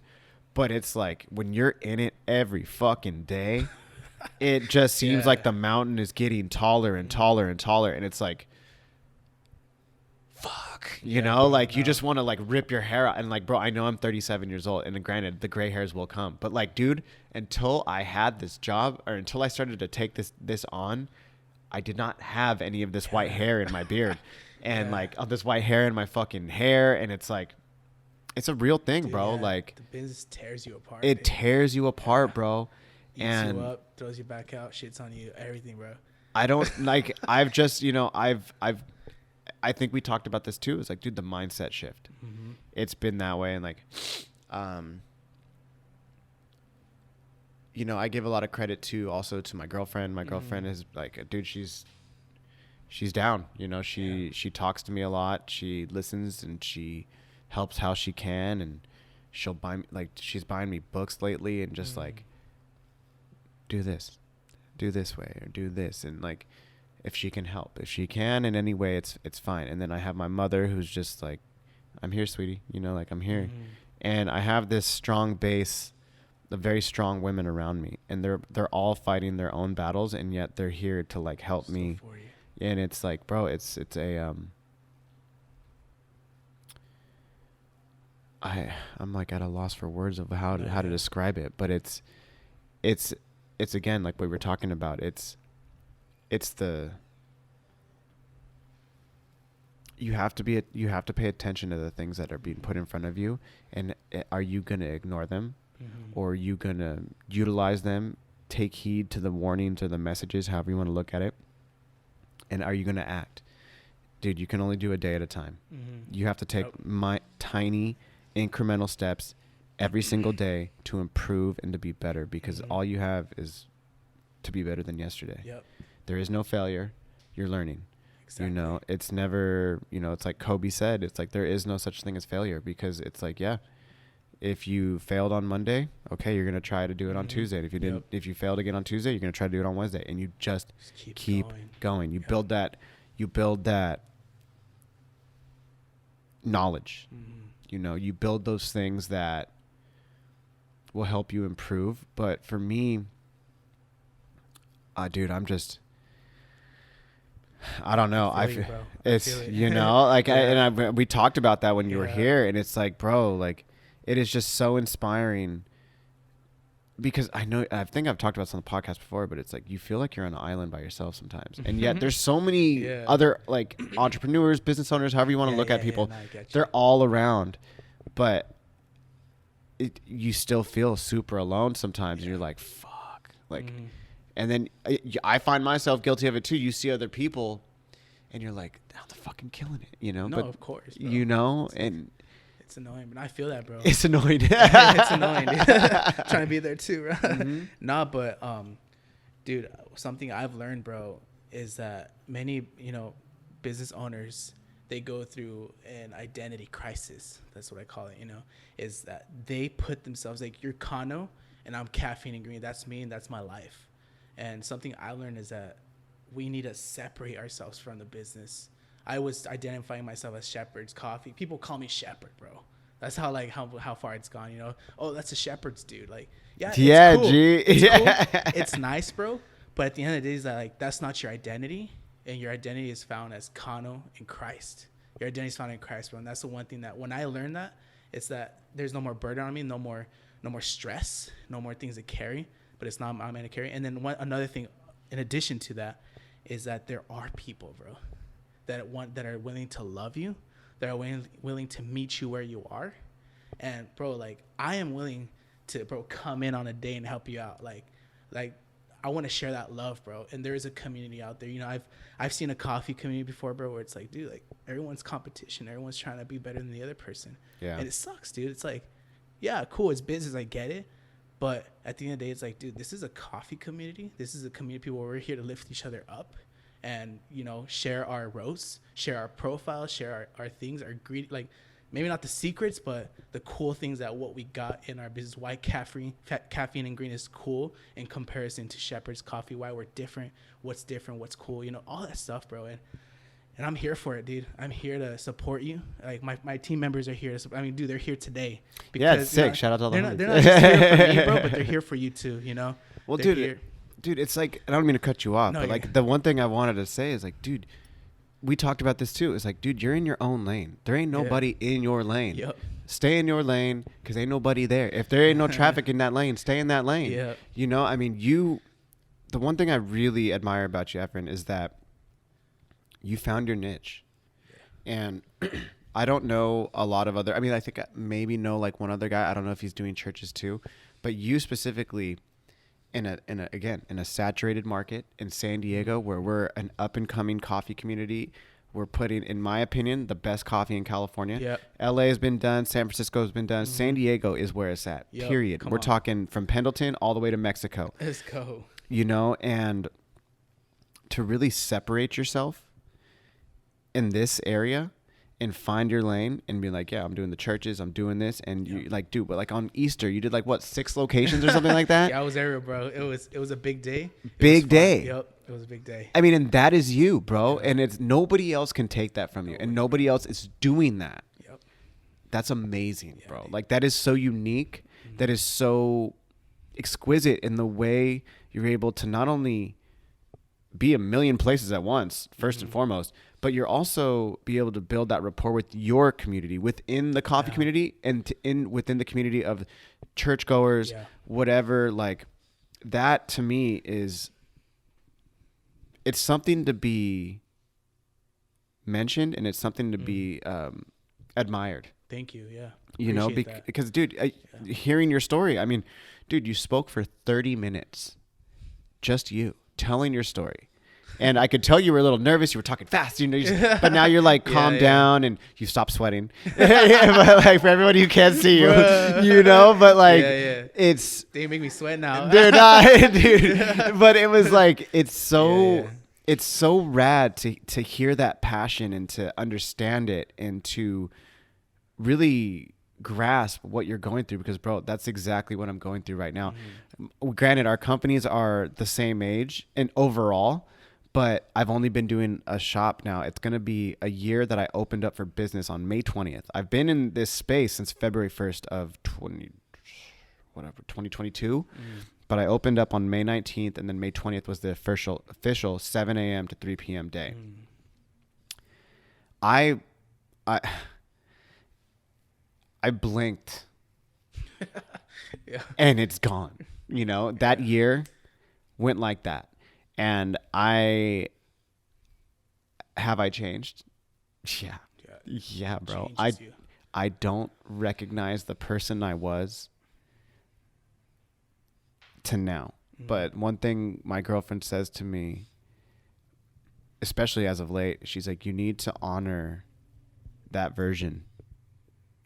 Speaker 2: But it's like, when you're in it every fucking day, it just seems like the mountain is getting taller and taller and taller. And it's like, fuck, you just want to, like, rip your hair out. And, like, bro, I know I'm 37 years old. And granted, the gray hairs will come. But, like, dude, until I had this job or until I started to take this on, I did not have any of this white hair in my beard and like this white hair in my fucking hair. And it's like, it's a real thing, bro. Like
Speaker 3: the business tears you apart.
Speaker 2: It tears you apart, bro.
Speaker 3: Eats you up, throws you back out, shits on you, everything, bro.
Speaker 2: I don't like, I've just, I think we talked about this too. It's like, dude, the mindset shift. It's been that way. And like, I give a lot of credit to my girlfriend. My girlfriend is like, dude, she's down. She talks to me a lot. She listens and she helps how she can. And she'll buy me, like, she's buying me books lately and just like, do this way or do this. And like, if she can help, if she can in any way, it's fine. And then I have my mother who's just like, I'm here, sweetie. Like I'm here. And I have this strong base of very strong women around me, and they're all fighting their own battles, and yet they're here to like help me. And it's like, bro, it's I'm like at a loss for words of how to describe it, but it's again, like what we were talking about, it's the, you have to pay attention to the things that are being put in front of you, and are you going to ignore them? Or are you going to utilize them, take heed to the warnings or the messages, however you want to look at it? And are you going to act? Dude, you can only do a day at a time. You have to take tiny incremental steps every single day to improve and to be better, because all you have is to be better than yesterday. There is no failure. You're learning. Exactly. It's never, it's like Kobe said, it's like there is no such thing as failure, because it's like, if you failed on Monday, okay, you're going to try to do it on Tuesday. And if you didn't, if you failed again on Tuesday, you're going to try to do it on Wednesday, and you just keep going. You build that knowledge. You build those things that will help you improve. But for me, dude, I'm just, I don't know. We talked about that when you were here, and it's like, bro, like, it is just so inspiring, because I think I've talked about this on the podcast before, but it's like, you feel like you're on an island by yourself sometimes. And yet there's so many other like entrepreneurs, business owners, however you want to look at people, they're all around, but you still feel super alone sometimes. And you're like, fuck, like, and then I find myself guilty of it too. You see other people and you're like, oh, they're fucking killing it,
Speaker 3: No,
Speaker 2: but
Speaker 3: of course, bro.
Speaker 2: And
Speaker 3: it's annoying, but I feel that, bro.
Speaker 2: It's annoying.
Speaker 3: It's annoying, dude. Trying to be there too, right? Nah, but dude, something I've learned, bro, is that many, business owners, they go through an identity crisis. That's what I call it, is that they put themselves like, you're Kano and I'm Caffeine and Green. That's me and that's my life. And something I learned is that we need to separate ourselves from the business. I was identifying myself as Shepherd's Coffee. People call me Shepherd, bro. That's how far it's gone, Oh, that's a Shepherd's dude. Like, it's cool.
Speaker 2: G.
Speaker 3: It's cool. It's nice, bro. But at the end of the day, that's not your identity. And your identity is found as Kano in Christ. Your identity is found in Christ, bro. And that's the one thing that when I learned that, it's that there's no more burden on me, no more stress, no more things to carry. But it's not I'm going to carry. And then another thing, in addition to that, is that there are people, bro, that are willing to love you, that are willing to meet you where you are. And bro, like, I am willing to, bro, come in on a day and help you out. Like I want to share that love, bro. And there is a community out there. I've seen a coffee community before, bro, where it's like, dude, like, everyone's competition, everyone's trying to be better than the other person.
Speaker 2: Yeah.
Speaker 3: And it sucks, dude. It's like, yeah, cool, it's business, I get it. But at the end of the day, it's like, dude, this is a coffee community. This is a community of people where we're here to lift each other up and, share our roasts, share our profiles, share our things, our greed, like, maybe not the secrets, but the cool things that what we got in our business. Why caffeine and green is cool in comparison to Shepherd's Coffee. Why we're different. What's cool. All that stuff, bro. And I'm here for it, dude. I'm here to support you. Like, my team members are here. Dude, they're here today.
Speaker 2: Because, yeah, it's sick. Shout out to all the homies.
Speaker 3: They're not just here for me, bro, but they're here for you too.
Speaker 2: Well,
Speaker 3: they're
Speaker 2: dude, it's like, I don't mean to cut you off, but like the one thing I wanted to say is like, dude, we talked about this too. It's like, dude, you're in your own lane. There ain't nobody in your lane.
Speaker 3: Yep.
Speaker 2: Stay in your lane because ain't nobody there. If there ain't no traffic in that lane, stay in that lane.
Speaker 3: Yeah.
Speaker 2: The one thing I really admire about you, Efren, is that you found your niche. Yeah. And I don't know a lot of other, I think I maybe know like one other guy. I don't know if he's doing churches too, but you specifically in a saturated market in San Diego, where we're an up and coming coffee community. We're putting, in my opinion, the best coffee in California.
Speaker 3: Yep.
Speaker 2: LA has been done. San Francisco has been done. Mm-hmm. San Diego is where it's at, period. We're talking from Pendleton all the way to Mexico.
Speaker 3: Let's go.
Speaker 2: And to really separate yourself in this area and find your lane and be like, yeah, I'm doing the churches, I'm doing this. And you like, dude, but like on Easter, you did like what, 6 locations or something like that?
Speaker 3: Yeah, I was there, bro. It was a big day.
Speaker 2: Big day.
Speaker 3: Yep. It was a big day.
Speaker 2: And that is you, bro. Yeah. And it's nobody else can take that from you. And nobody else is doing that.
Speaker 3: Yep.
Speaker 2: That's amazing, bro. Dude. Like, that is so unique. Mm-hmm. That is so exquisite in the way you're able to not only be a million places at once, first and foremost, but you're also be able to build that rapport with your community within the coffee community and within the community of churchgoers, whatever. Like, that to me is, it's something to be mentioned and it's something to be admired.
Speaker 3: Thank you. Yeah.
Speaker 2: Because dude, hearing your story, dude, you spoke for 30 minutes, just you telling your story. And I could tell you were a little nervous. You were talking fast, but now you're like calmed down and you stopped sweating. But like, for everybody who can't see you, but like, it's,
Speaker 3: they make me sweat now.
Speaker 2: dude. But it was like, it's so rad to hear that passion and to understand it and to really grasp what you're going through, because bro, that's exactly what I'm going through right now. Granted, our companies are the same age and overall, but I've only been doing a shop now. It's going to be a year that I opened up for business on May 20th. I've been in this space since February 1st of 2022. But I opened up on May 19th, and then May 20th was the official 7 a.m. to 3 p.m. day. I blinked, and it's gone. That year went like that. And I changed? Yeah, bro. I don't recognize the person I was to now. But one thing my girlfriend says to me, especially as of late, she's like, you need to honor that version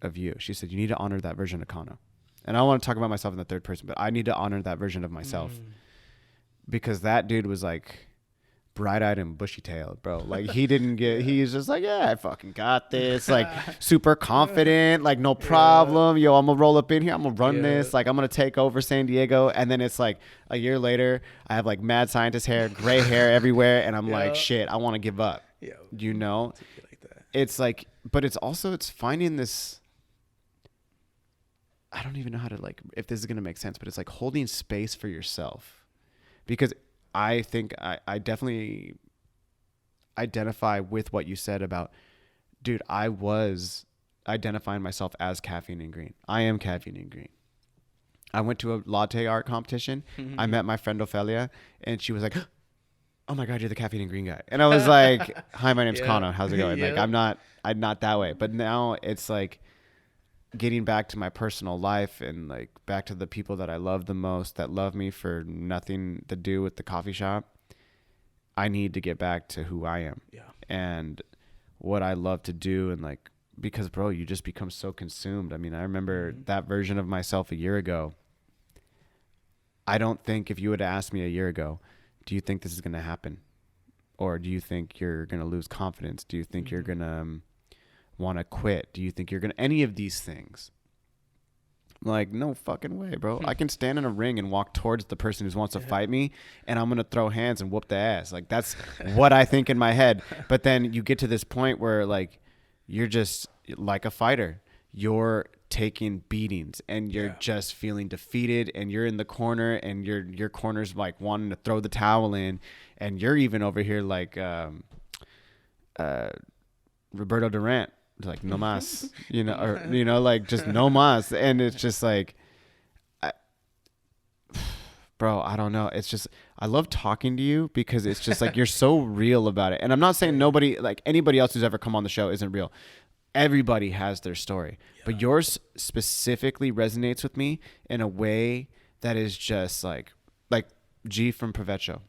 Speaker 2: of you. She said, you need to honor that version of Kano. And I don't want to talk about myself in the third person, but I need to honor that version of myself. Because that dude was like, bright-eyed and bushy-tailed, bro. Like he didn't get. He's just like, yeah, I fucking got this. Like super confident. Like no problem. Yo, I'm gonna roll up in here. I'm gonna run this. Like I'm gonna take over San Diego. And then it's like a year later, I have like mad scientist hair, gray hair everywhere, and I'm like, shit, I want to give up.
Speaker 3: Yeah.
Speaker 2: You know,
Speaker 3: Like that.
Speaker 2: it's like, but it's also it's finding this. I don't even know how to like if this is gonna make sense, but it's like holding space for yourself, because I think I definitely identify with what you said about, dude, I was identifying myself as caffeine and green. I am caffeine and green. I went to a latte art competition. I met my friend Ophelia, and she was like, oh my God, you're the caffeine and green guy. And I was like, hi, my name's Kano. How's it going? Like, I'm not that way. But now it's like getting back to my personal life and like back to the people that I love the most, that love me for nothing to do with the coffee shop. I need to get back to who I am and what I love to do. And like, because bro, you just become so consumed. I mean, I remember that version of myself a year ago. I don't think if you would have asked me a year ago, do you think this is going to happen? Or do you think you're going to lose confidence? Do you think you're going to want to quit? Do you think you're going to any of these things? Like, no fucking way, bro. I can stand in a ring and walk towards the person who wants to fight me, and I'm going to throw hands and whoop the ass. Like, that's what I think in my head. But then you get to this point where, like, you're just like a fighter. You're taking beatings, and you're just feeling defeated, and you're in the corner, and your corner's, like, wanting to throw the towel in, and you're even over here like Roberto Durant. Like no mas, you know, or you know, like just no mas, and it's just like, bro, I don't know. It's just I love talking to you because it's just like you're so real about it. And I'm not saying nobody, like anybody else who's ever come on the show, isn't real. Everybody has their story, but yours specifically resonates with me in a way that is just like G from Provecho.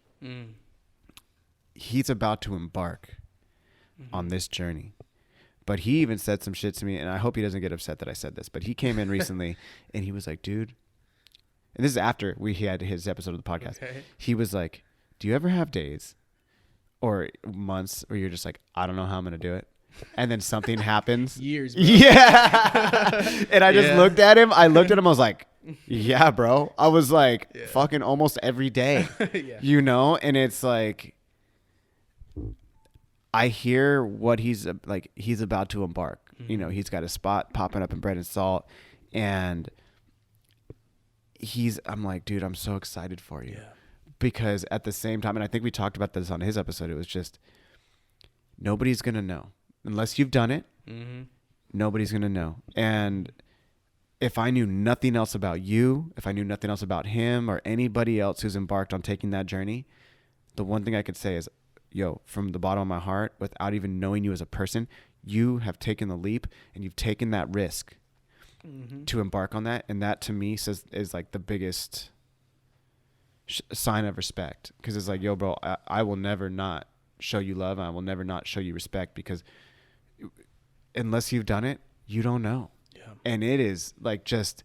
Speaker 2: He's about to embark on this journey. But he even said some shit to me, and I hope he doesn't get upset that I said this, but he came in recently, and he was like, dude, and this is after he had his episode of the podcast. Okay. He was like, do you ever have days or months where you're just like, I don't know how I'm going to do it? And then something happens.
Speaker 3: Years, bro.
Speaker 2: Yeah. And I just looked at him. I was like, yeah, bro. I was like, fucking almost every day, you know? And it's like, I hear what he's like. He's about to embark. You know, he's got a spot popping up in Bread and Salt, and I'm like, dude, I'm so excited for you, because at the same time, and I think we talked about this on his episode. It was just nobody's gonna know unless you've done it. Nobody's gonna know. And if I knew nothing else about you, if I knew nothing else about him or anybody else who's embarked on taking that journey, the one thing I could say is, yo, from the bottom of my heart, without even knowing you as a person, you have taken the leap and you've taken that risk to embark on that. And that to me is like the biggest sign of respect. Because it's like, yo, bro, I will never not show you love. And I will never not show you respect, because unless you've done it, you don't know. Yeah. And it is like just,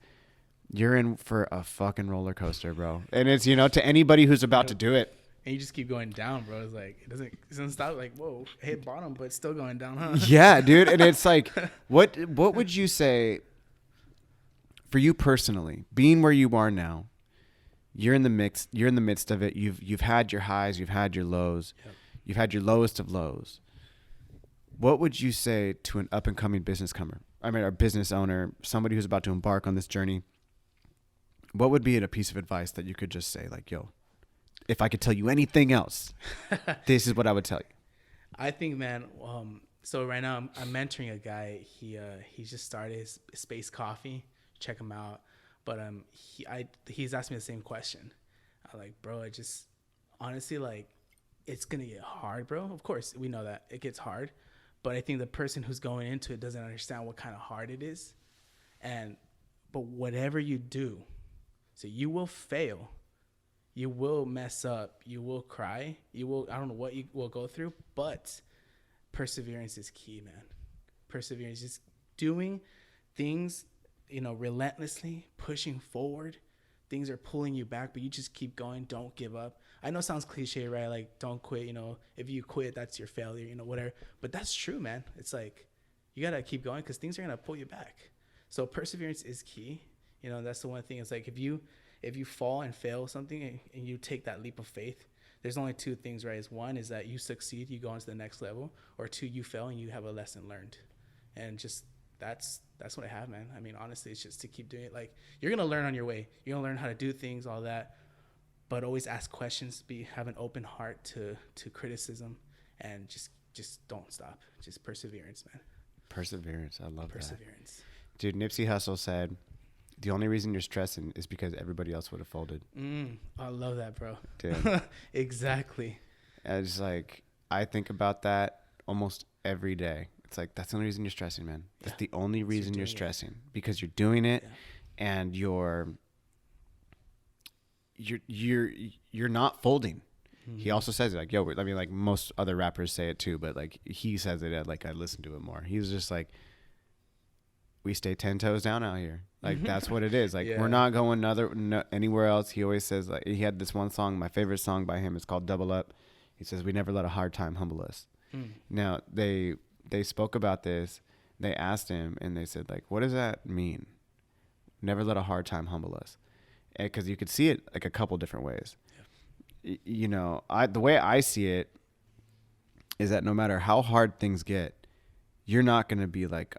Speaker 2: you're in for a fucking roller coaster, bro. And it's, you know, to anybody who's about to do it.
Speaker 3: And you just keep going down, bro. It's like it doesn't stop. Like, whoa, hit bottom, but it's still going down, huh?
Speaker 2: Yeah, dude. And it's like, what would you say for you personally, being where you are now? You're in the mix. You're in the midst of it. You've had your highs. You've had your lows. You've had your lowest of lows. What would you say to an up and coming business a business owner, somebody who's about to embark on this journey? What would be a piece of advice that you could just say, like, yo, if I could tell you anything else, this is what I would tell you? I
Speaker 3: think, man, so right now I'm mentoring a guy. He just started his Space Coffee. Check him out. But he's asked me the same question. I'm like, bro, I just honestly, like, it's gonna get hard, bro. Of course, we know that it gets hard, but I think the person who's going into it doesn't understand what kind of hard it is. But whatever you do, so you will fail. You will mess up. You will cry. You will, I don't know what you will go through, but perseverance is key, man. Perseverance is doing things, you know, relentlessly, pushing forward. Things are pulling you back, but you just keep going. Don't give up. I know it sounds cliche, right? Like, don't quit. You know, if you quit, that's your failure. You know, whatever. But that's true, man. It's like you gotta keep going because things are gonna pull you back. So perseverance is key. You know, that's the one thing. It's like if you fall and fail something and you take that leap of faith, there's only two things, right? Is one is that you succeed, you go on to the next level, or two, you fail and you have a lesson learned. And just that's what I have, man. I mean, honestly, it's just to keep doing it. Like, you're gonna learn on your way. You're gonna learn how to do things, all that. But always ask questions. Have an open heart to criticism, and just don't stop. Just perseverance, man.
Speaker 2: Perseverance. I love
Speaker 3: Perseverance.
Speaker 2: that. Dude, Nipsey Hussle said, the only reason you're stressing is because everybody else would have folded.
Speaker 3: I love that, bro.
Speaker 2: Dude.
Speaker 3: Exactly.
Speaker 2: It's like, I think about that almost every day. It's like, that's the only reason you're stressing, man. That's the only reason you're stressing, because you're doing it and you're not folding. Mm-hmm. He also says it like, yo, I mean, like most other rappers say it too, but like he says it like I listen to it more. He's just like, we stay 10 toes down out here. Like, that's what it is. Like, we're not going anywhere else. He always says, like, he had this one song, my favorite song by him is called Double Up. He says, we never let a hard time humble us. Now, they spoke about this. They asked him, and they said, like, what does that mean? Never let a hard time humble us. Because you could see it, like, a couple different ways. Yeah. You know, the way I see it is that no matter how hard things get, you're not going to be like,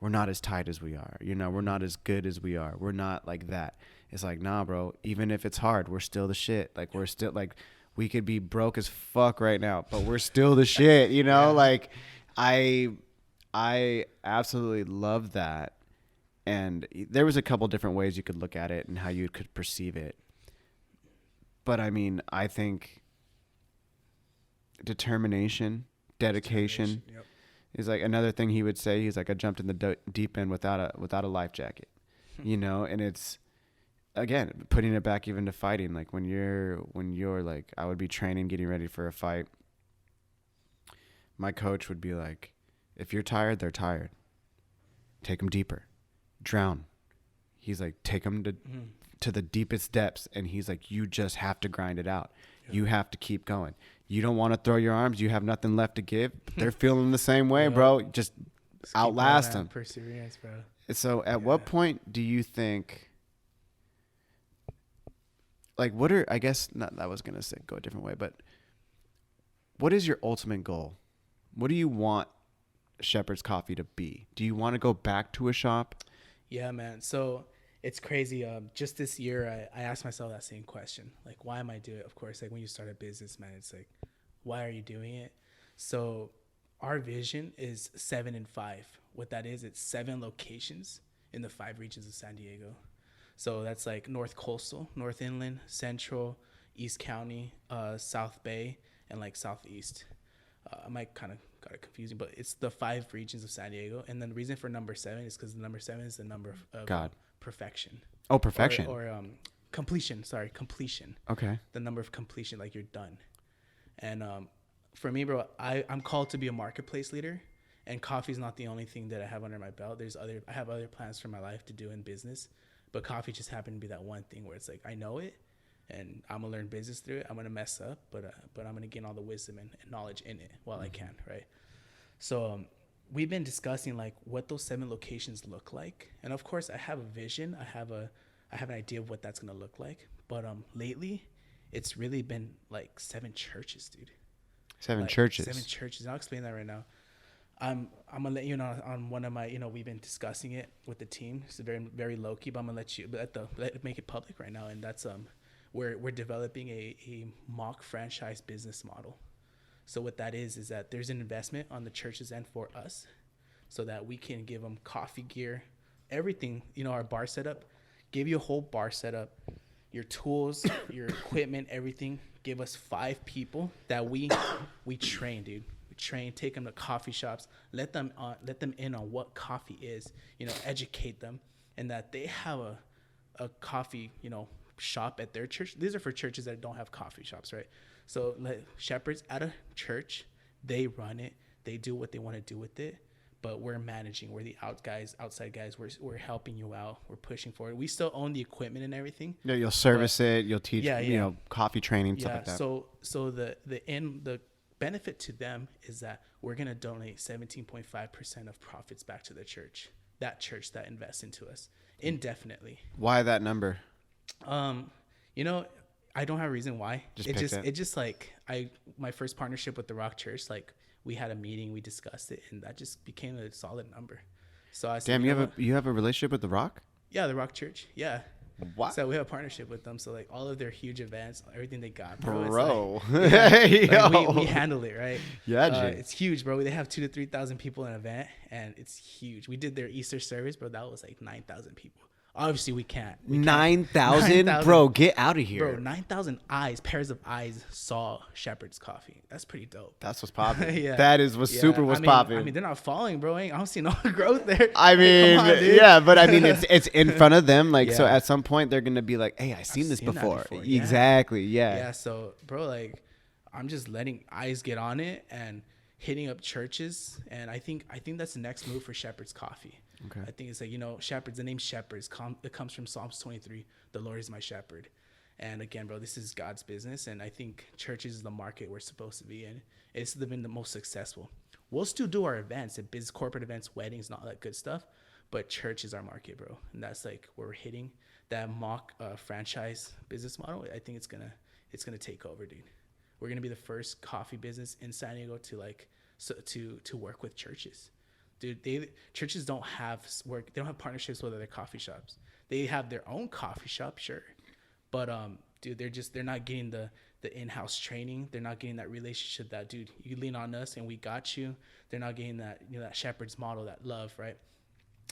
Speaker 2: we're not as tight as we are. You know, we're not as good as we are. We're not like that. It's like, nah, bro, even if it's hard, we're still the shit. Like, we're still, like, we could be broke as fuck right now, but we're still the shit, you know? Like, I absolutely love that. And there was a couple different ways you could look at it and how you could perceive it. But, I mean, I think determination, dedication. Yep. Is like another thing he would say. He's like, I jumped in the deep end without a life jacket, you know. And it's, again, putting it back even to fighting. Like when you're like, I would be training, getting ready for a fight. My coach would be like, if you're tired, they're tired. Take them deeper, drown. He's like, take them to the deepest depths, and he's like, you just have to grind it out. Yeah. You have to keep going. You don't want to throw your arms. You have nothing left to give. They're feeling the same way, bro. Just outlast them.
Speaker 3: Perseverance, bro.
Speaker 2: So at what point do you think, like, what are, I guess, not, I was going to say go a different way, but what is your ultimate goal? What do you want Shepherd's Coffee to be? Do you want to go back to a shop?
Speaker 3: Yeah, man. So it's crazy. Just this year, I asked myself that same question. Like, why am I doing it? Of course, like when you start a business, man, it's like, why are you doing it? So our vision is 7 and 5. What that is, it's 7 locations in the 5 regions of San Diego. So that's like North Coastal, North Inland, Central, East County, South Bay, and like Southeast. I might kind of got it confusing, but it's the 5 regions of San Diego. And then the reason for number 7 is because the number 7 is the number of God. Perfection.
Speaker 2: Oh, perfection.
Speaker 3: Or completion. Sorry, completion.
Speaker 2: Okay. The
Speaker 3: number of completion, like you're done. And for me, bro, I'm called to be a marketplace leader, and coffee is not the only thing that I have under my belt. I have other plans for my life to do in business, but coffee just happened to be that one thing where it's like, I know it, and I'm gonna learn business through it. I'm gonna mess up, but I'm gonna gain all the wisdom and knowledge in it while I can, right? So we've been discussing like what those 7 locations look like, and of course I have a vision. I have an idea of what that's gonna look like. But lately, it's really been like 7 churches, dude.
Speaker 2: 7 churches.
Speaker 3: 7 churches. And I'll explain that right now. I'm gonna let you know on one of my, we've been discussing it with the team. It's very very low key, but I'm gonna make it public right now. And that's we're developing a mock franchise business model. So what that is that there's an investment on the church's end for us, so that we can give them coffee gear, everything. Our bar setup, give you a whole bar setup, your tools, your equipment, everything. Give us 5 people that we train, dude. We train, take them to coffee shops, let them in on what coffee is, educate them, and that they have a coffee, shop at their church. These are for churches that don't have coffee shops, right? So shepherds at a church, they run it, they do what they want to do with it, but we're managing. We're the outside guys. We're helping you out. We're pushing forward. We still own the equipment and everything.
Speaker 2: Yeah, you'll service it. You'll teach,
Speaker 3: Yeah,
Speaker 2: you know, coffee training, stuff
Speaker 3: Yeah.
Speaker 2: like that.
Speaker 3: So the benefit to them is that we're gonna donate 17.5% of profits back to the church. That church that invests into us indefinitely.
Speaker 2: Why that number?
Speaker 3: You know, I don't have a reason why.
Speaker 2: It.
Speaker 3: It just like my first partnership with the Rock Church, like we had a meeting, we discussed it, and that just became a solid number. So I said,
Speaker 2: Damn, you have a relationship with The Rock?
Speaker 3: yeah, the Rock Church, yeah.
Speaker 2: Wow.
Speaker 3: So we have a partnership with them. So like all of their huge events, everything they got, bro.
Speaker 2: Bro.
Speaker 3: Like,
Speaker 2: Yo.
Speaker 3: we handle it, right?
Speaker 2: Yeah, Jay.
Speaker 3: it's huge, bro. They have 2,000 to 3,000 people in an event, and it's huge. We did their Easter service, bro. That was like 9,000 people. Obviously, we can't.
Speaker 2: 9,000? Bro, get out of here.
Speaker 3: Bro, 9,000 pairs of eyes saw Shepherd's Coffee. That's pretty dope.
Speaker 2: That's what's popping.
Speaker 3: Yeah.
Speaker 2: That is what's super what's popping.
Speaker 3: I mean, they're not following, bro. I don't see no growth there.
Speaker 2: I mean,
Speaker 3: Come on, dude.
Speaker 2: yeah, but I mean, it's in front of them. Like, so
Speaker 3: Yeah.
Speaker 2: at some point, they're going to be like, hey, I've seen this
Speaker 3: seen that
Speaker 2: before.
Speaker 3: before, yeah.
Speaker 2: Exactly. Yeah.
Speaker 3: Yeah, so, bro, like, I'm just letting eyes get on it and hitting up churches. And I think that's the next move for Shepherd's Coffee.
Speaker 2: Okay.
Speaker 3: I think it's like, you know, Shepherds, the name Shepherds, it comes from Psalms 23. The Lord is my shepherd. And again, bro, this is God's business. And I think churches is the market we're supposed to be in. It's been the most successful. We'll still do our events, corporate events, weddings, and all that good stuff. But church is our market, bro. And that's like where we're hitting that mock franchise business model. I think it's gonna take over, dude. We're gonna be the first coffee business in San Diego to work with churches. Dude, churches don't have partnerships with other coffee shops. They have their own coffee shop, sure, but dude, they're not getting the in-house training. They're not getting that relationship that, dude, you lean on us and we got you. They're not getting that, you know, that shepherd's model, that love, right?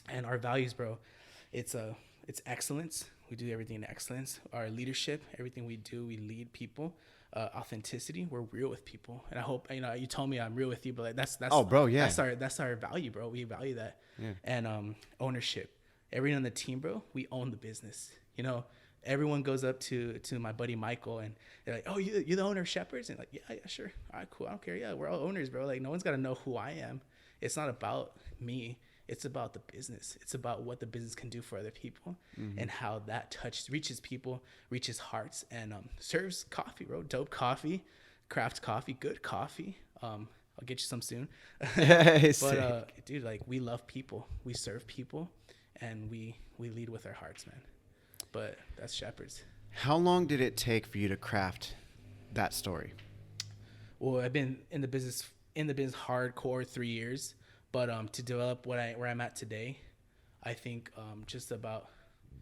Speaker 3: And our values, bro, it's excellence. We do everything in excellence. Our leadership, everything we do, we lead people. Authenticity, we're real with people, and I hope, you know, you told me I'm real with you, but like that's
Speaker 2: oh, bro, yeah,
Speaker 3: that's our value, bro. We value that.
Speaker 2: Yeah.
Speaker 3: And ownership, everyone on the team, bro, we own the business. You know, everyone goes up to my buddy Michael and they're like, oh, you're the owner of Shepherds? And like, yeah, sure, all right, cool, I don't care. Yeah, we're all owners, bro. Like, no one's got to know who I am. It's not about me. It's about the business. It's about what the business can do for other people, and how that reaches people, reaches hearts, and serves coffee, bro. Dope coffee, craft coffee, good coffee. I'll get you some soon. But dude, like, we love people, we serve people, and we lead with our hearts, man. But that's Shepherds.
Speaker 2: How long did it take for you to craft that story?
Speaker 3: Well, I've been in the business hardcore 3 years. But to develop where I'm at today, I think just about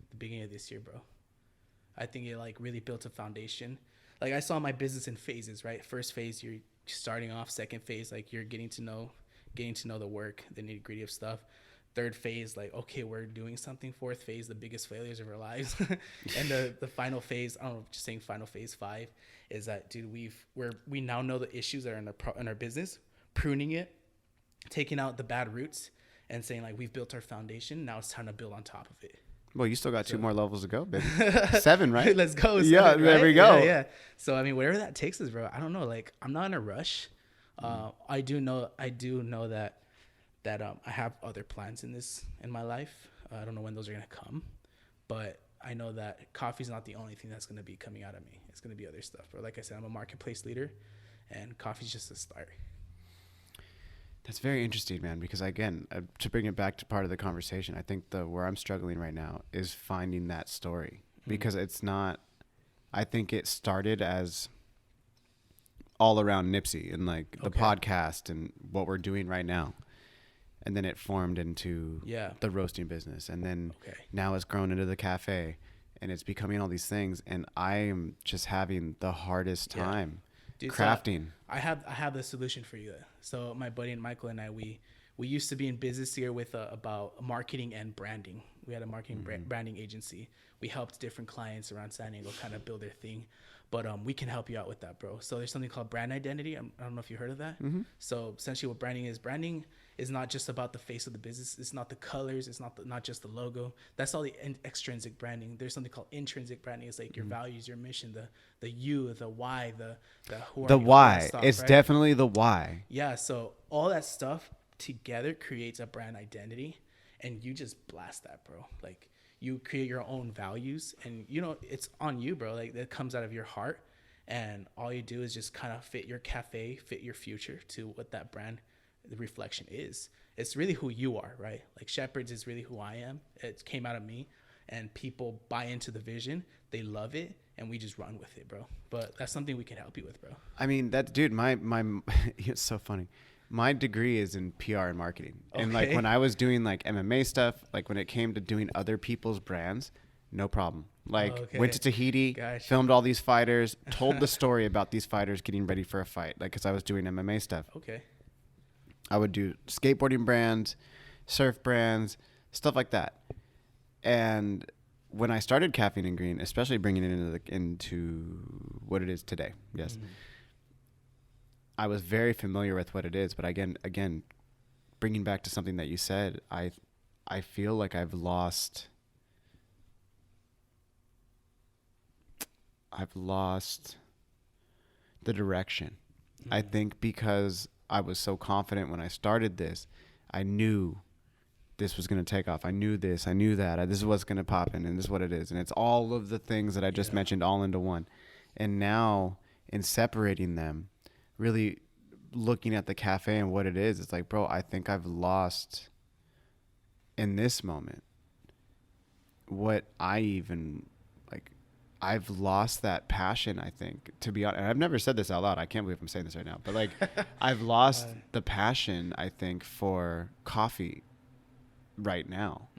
Speaker 3: the beginning of this year, bro. I think it like really built a foundation. Like, I saw my business in phases, right? First phase, you're starting off. Second phase, like, you're getting to know the work, the nitty gritty of stuff. Third phase, like, okay, we're doing something. Fourth phase, the biggest failures of our lives. And the final phase, I don't know, just saying final phase 5 is that, dude, we now know the issues that are in our business, pruning it, taking out the bad roots, and saying, like, we've built our foundation. Now it's time to build on top of it.
Speaker 2: Well, you still got 2 more levels to go, baby. 7, right?
Speaker 3: Let's go.
Speaker 2: Yeah,
Speaker 3: right?
Speaker 2: there we go.
Speaker 3: Yeah. So, I mean, whatever that takes us, bro. I don't know. Like, I'm not in a rush. I do know that I have other plans in my life. I don't know when those are gonna come, but I know that coffee's not the only thing that's gonna be coming out of me. It's gonna be other stuff, bro. Like I said, I'm a marketplace leader, and coffee's just a start.
Speaker 2: That's very interesting, man, because again, to bring it back to part of the conversation, I think where I'm struggling right now is finding that story, because it's not, I think it started as all around Nipsey and like the podcast and what we're doing right now. And then it formed into the roasting business. And then now it's grown into the cafe, and it's becoming all these things. And I am just having the hardest time crafting.
Speaker 3: So I have the solution for you. So my buddy and Michael and I, we used to be in business here with about marketing and branding. We had a marketing branding agency. We helped different clients around San Diego kind of build their thing. But we can help you out with that, bro. So there's something called brand identity. I don't know if you heard of that. So essentially what branding is not just about the face of the business. It's not the colors. It's not just the logo. That's all the extrinsic branding. There's something called intrinsic branding. It's like your values, your mission, the you, the why, the who are
Speaker 2: the
Speaker 3: you,
Speaker 2: why.
Speaker 3: stuff,
Speaker 2: it's
Speaker 3: right?
Speaker 2: definitely the why.
Speaker 3: Yeah. So all that stuff together creates a brand identity, and you just blast that, bro. Like, you create your own values, and it's on you, bro. Like, that comes out of your heart, and all you do is just kind of fit your cafe, fit your future to what that brand, the reflection is. It's really who you are, right? Like, Shepherd's is really who I am. It came out of me, and people buy into the vision. They love it, and we just run with it, bro. But that's something we can help you with, bro.
Speaker 2: I mean, that dude, my it's so funny. My degree is in PR and marketing. And like when I was doing like MMA stuff, like when it came to doing other people's brands, no problem. Like went to Tahiti, filmed all these fighters, told the story about these fighters getting ready for a fight. Like, cause I was doing MMA stuff. Okay. I would do skateboarding brands, surf brands, stuff like that. And when I started Caffeine and Green, especially bringing it into what it is today, yes, I was very familiar with what it is. But again, bringing back to something that you said, I feel like I've lost the direction. I think because I was so confident when I started this, I knew this was going to take off. I knew this. I knew that. This is what's going to pop in, and this is what it is. And it's all of the things that I just mentioned all into one. And now, in separating them, really looking at the cafe and what it is, it's like, bro, I think I've lost, in this moment, what I even, like, I've lost that passion, I think, to be honest. And I've never said this out loud. I can't believe I'm saying this right now. But, like, I've lost the passion, I think, for coffee right now.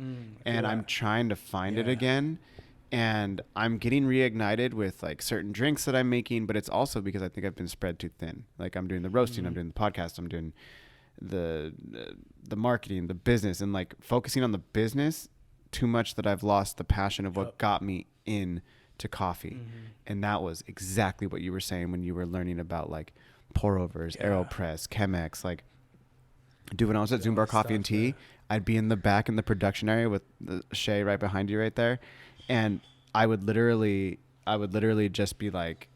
Speaker 2: And I'm trying to find it again. And I'm getting reignited with like certain drinks that I'm making, but it's also because I think I've been spread too thin. Like, I'm doing the roasting, I'm doing the podcast, I'm doing the marketing, the business, and like focusing on the business too much that I've lost the passion of what got me in to coffee. And that was exactly what you were saying when you were learning about like pour overs, AeroPress, Chemex. Like, dude, when I was at Zoom Bar Coffee and Tea, I'd be in the back in the production area with the Shay right behind you right there. And I would literally just be like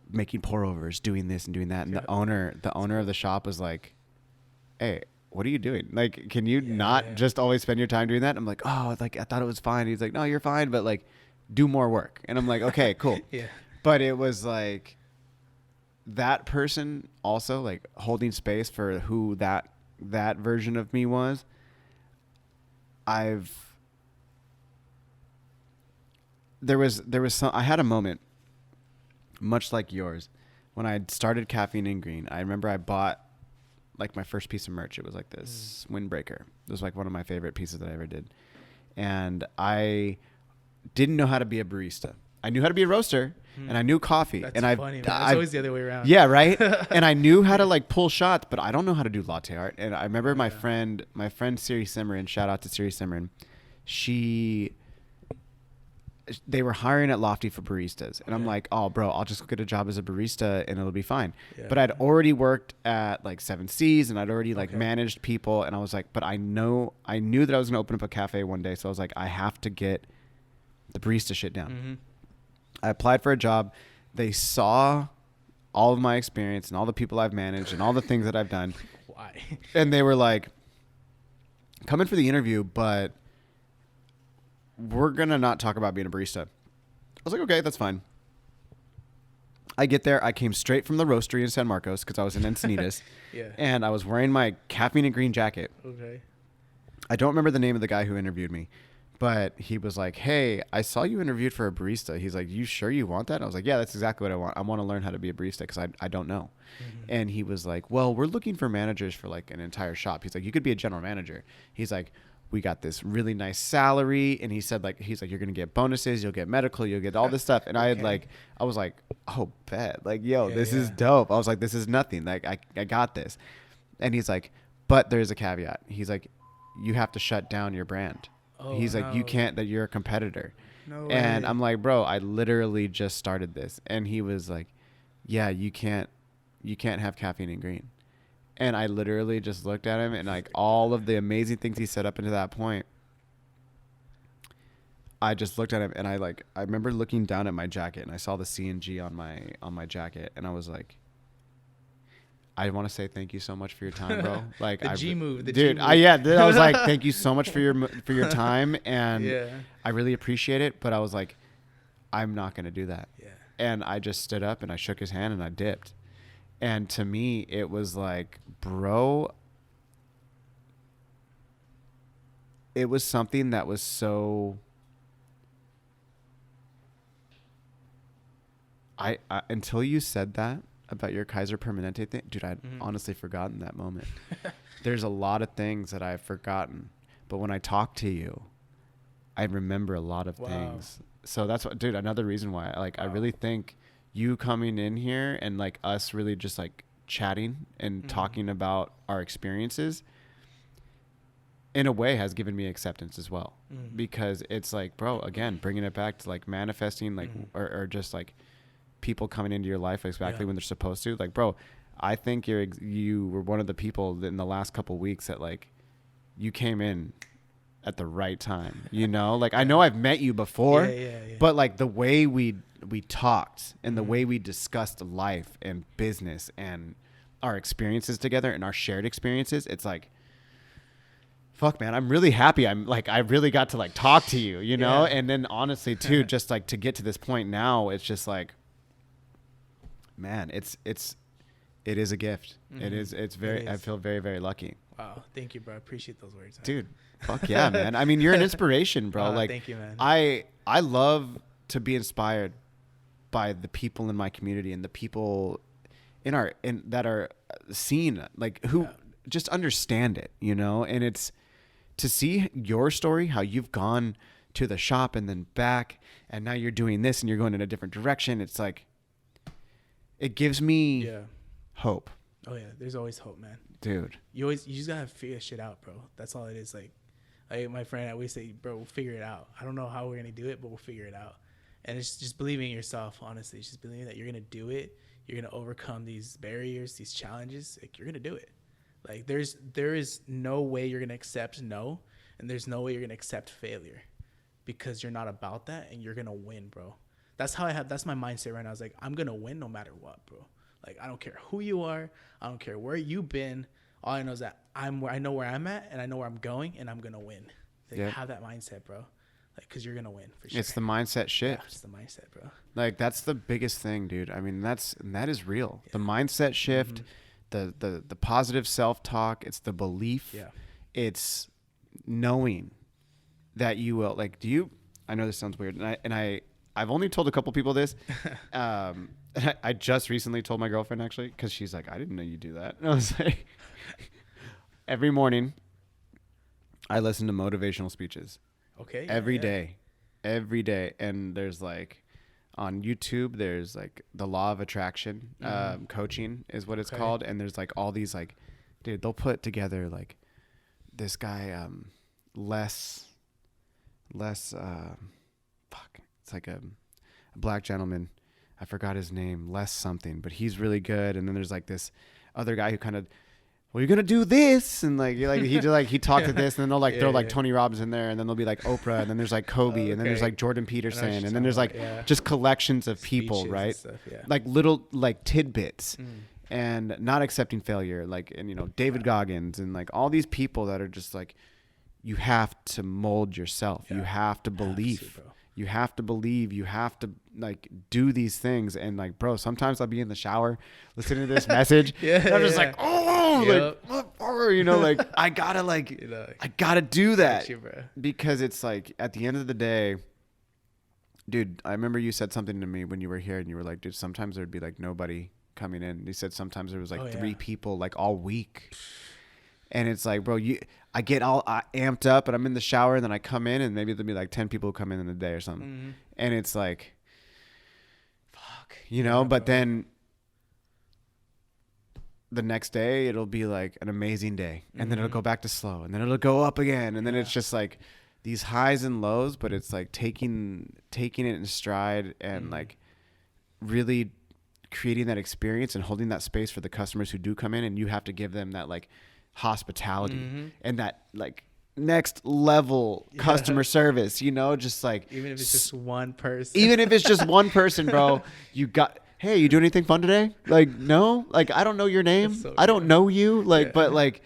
Speaker 2: making pour overs, doing this and doing that. And the owner of the shop was like, "Hey, what are you doing? Like, can you not just always spend your time doing that?" I'm like, "Oh, like I thought it was fine." He's like, "No, you're fine, but like do more work." And I'm like, "Okay, cool." But it was like that person also like holding space for who that version of me was. There was some, I had a moment much like yours when I started Caffeine and Green. I remember I bought like my first piece of merch. It was like this windbreaker. It was like one of my favorite pieces that I ever did. And I didn't know how to be a barista. I knew how to be a roaster and I knew coffee.
Speaker 3: That's
Speaker 2: and
Speaker 3: funny. It's always the other way around.
Speaker 2: Yeah, right. And I knew how to like pull shots, but I don't know how to do latte art. And I remember my friend Siri Simmerin, shout out to Siri Simmerin. They were hiring at Lofty for baristas. And I'm like, "Oh, bro, I'll just get a job as a barista and it'll be fine." But I'd already worked at like 7 C's and I'd already like managed people. And I was like, but I knew that I was going to open up a cafe one day. So I was like, I have to get the barista shit down. I applied for a job. They saw all of my experience and all the people I've managed and all the things that I've done.
Speaker 3: Why?
Speaker 2: And they were like, "Come in for the interview, but we're going to not talk about being a barista." I was like, "Okay, that's fine." I get there. I came straight from the roastery in San Marcos because I was in Encinitas. And I was wearing my Caffeine and Green jacket. I don't remember the name of the guy who interviewed me, but he was like, "Hey, I saw you interviewed for a barista." He's like, "You sure you want that?" And I was like, "Yeah, that's exactly what I want. I want to learn how to be a barista because I don't know." And he was like, "Well, we're looking for managers for like an entire shop." He's like, "You could be a general manager." He's like, "We got this really nice salary." And he said like, he's like, "You're going to get bonuses. You'll get medical. You'll get all this stuff." And I was like, "Oh, bet. Like, yo, this is dope." I was like, "This is nothing. Like, I got this." And he's like, "But there's a caveat." He's like, "You have to shut down your brand." He's like, "You can't, that you're a competitor." And I'm like, "Bro, I literally just started this." And he was like, "Yeah, you can't have Caffeine and Green." And I literally just looked at him and like all of the amazing things he said up until that point. I just looked at him and I remember looking down at my jacket and I saw the C&G on my jacket and I was like, I want to say thank you so much for your time, bro. Like
Speaker 3: The G move, the
Speaker 2: dude.
Speaker 3: G move.
Speaker 2: I was like, thank you so much for your time, and
Speaker 3: Yeah.
Speaker 2: I really appreciate it. But I was like, I'm not gonna do that.
Speaker 3: Yeah.
Speaker 2: And I just stood up and I shook his hand and I dipped. And to me, it was like, bro, it was something that was so. I until you said that about your Kaiser Permanente thing, dude, I'd honestly forgotten that moment. There's a lot of things that I've forgotten, but when I talk to you, I remember a lot of things. So that's what, dude, another reason why, like, I really think you coming in here and like us really just like chatting and talking about our experiences in a way has given me acceptance as well, because it's like, bro, again, bringing it back to like manifesting, like, or just like people coming into your life exactly when they're supposed to. Like, bro, I think you were one of the people that in the last couple of weeks that like you came in at the right time, you know, like I know I've met you before, but like the way we talked and the way we discussed life and business and our experiences together and our shared experiences, it's like, fuck, man, I'm really happy. I'm like, I really got to like talk to you, you know? And then honestly too, just like to get to this point now, it's just like, man, it is a gift. It's very, I feel very, very lucky.
Speaker 3: Wow. Thank you, bro. I appreciate those words. Man.
Speaker 2: Dude, fuck yeah, man. I mean, you're an inspiration, bro. Like,
Speaker 3: thank you, man.
Speaker 2: I love to be inspired by the people in my community and the people that are seen, like who just understand it, you know? And it's to see your story, how you've gone to the shop and then back, and now you're doing this and you're going in a different direction. It's like, it gives me hope.
Speaker 3: Oh yeah, there's always hope, man.
Speaker 2: Dude,
Speaker 3: You just gotta figure shit out, bro. That's all it is. Like my friend, I always say, bro, we'll figure it out. I don't know how we're gonna do it, but we'll figure it out. And it's just believing in yourself. Honestly, it's just believing that you're gonna do it. You're gonna overcome these barriers, these challenges. Like, you're gonna do it. Like, there is no way you're gonna accept no, and there's no way you're gonna accept failure, because you're not about that, and you're gonna win, bro. That's my mindset right now. It's like, I'm gonna win no matter what, bro. Like, I don't care who you are, I don't care where you've been. All I know is that I know where I'm at, and I know where I'm going, and I'm gonna win. Like, have that mindset, bro. Like, because you're gonna win for sure.
Speaker 2: it's the mindset shift.
Speaker 3: Yeah, it's the mindset, bro.
Speaker 2: Like, that's the biggest thing, dude. I mean, that is real. The mindset shift, the positive self-talk, it's the belief.
Speaker 3: Yeah.
Speaker 2: It's knowing that you will, like, I know this sounds weird, and I've only told a couple people this. I just recently told my girlfriend, actually, because she's like, I didn't know you do that. And I was like, every morning I listen to motivational speeches.
Speaker 3: Okay.
Speaker 2: Every day. And there's like, on YouTube, there's like the law of attraction, coaching is what it's called. And there's like all these, like, dude, they'll put together like this guy, it's like a black gentleman. I forgot his name, Les something, but he's really good. And then there's like this other guy who kind of, well, you're gonna do this, and like he talked to this, and then they'll like throw like Tony Robbins in there, and then there'll be like Oprah, and then there's like Kobe, and then there's like Jordan Peterson, and then there's like just collections of people,
Speaker 3: Speeches
Speaker 2: right?
Speaker 3: and stuff,
Speaker 2: Like little like tidbits, and not accepting failure, like, and you know, David Goggins, and like all these people that are just like, you have to mold yourself, you have to believe. You have to believe, you have to like do these things. And like, bro, sometimes I'll be in the shower listening to this message. And I'm just like, like, you know, like I gotta like, I gotta do that, because it's like, at the end of the day, dude, I remember you said something to me when you were here, and you were like, dude, sometimes there'd be like nobody coming in. You said sometimes there was like 3 people like all week. And it's like, bro, I get all amped up, and I'm in the shower, and then I come in, and maybe there'll be like 10 people who come in a day or something. And it's like, fuck, you know, but then the next day it'll be like an amazing day, and then it'll go back to slow, and then it'll go up again. And then it's just like these highs and lows, but it's like taking it in stride, and like really creating that experience and holding that space for the customers who do come in, and you have to give them that like hospitality and that like next level customer service, you know, just like
Speaker 3: even if it's just one person,
Speaker 2: bro, hey, you do anything fun today? Like, no, like, I don't know your name.
Speaker 3: So
Speaker 2: I don't
Speaker 3: good.
Speaker 2: know you. Like,
Speaker 3: Yeah.
Speaker 2: but like,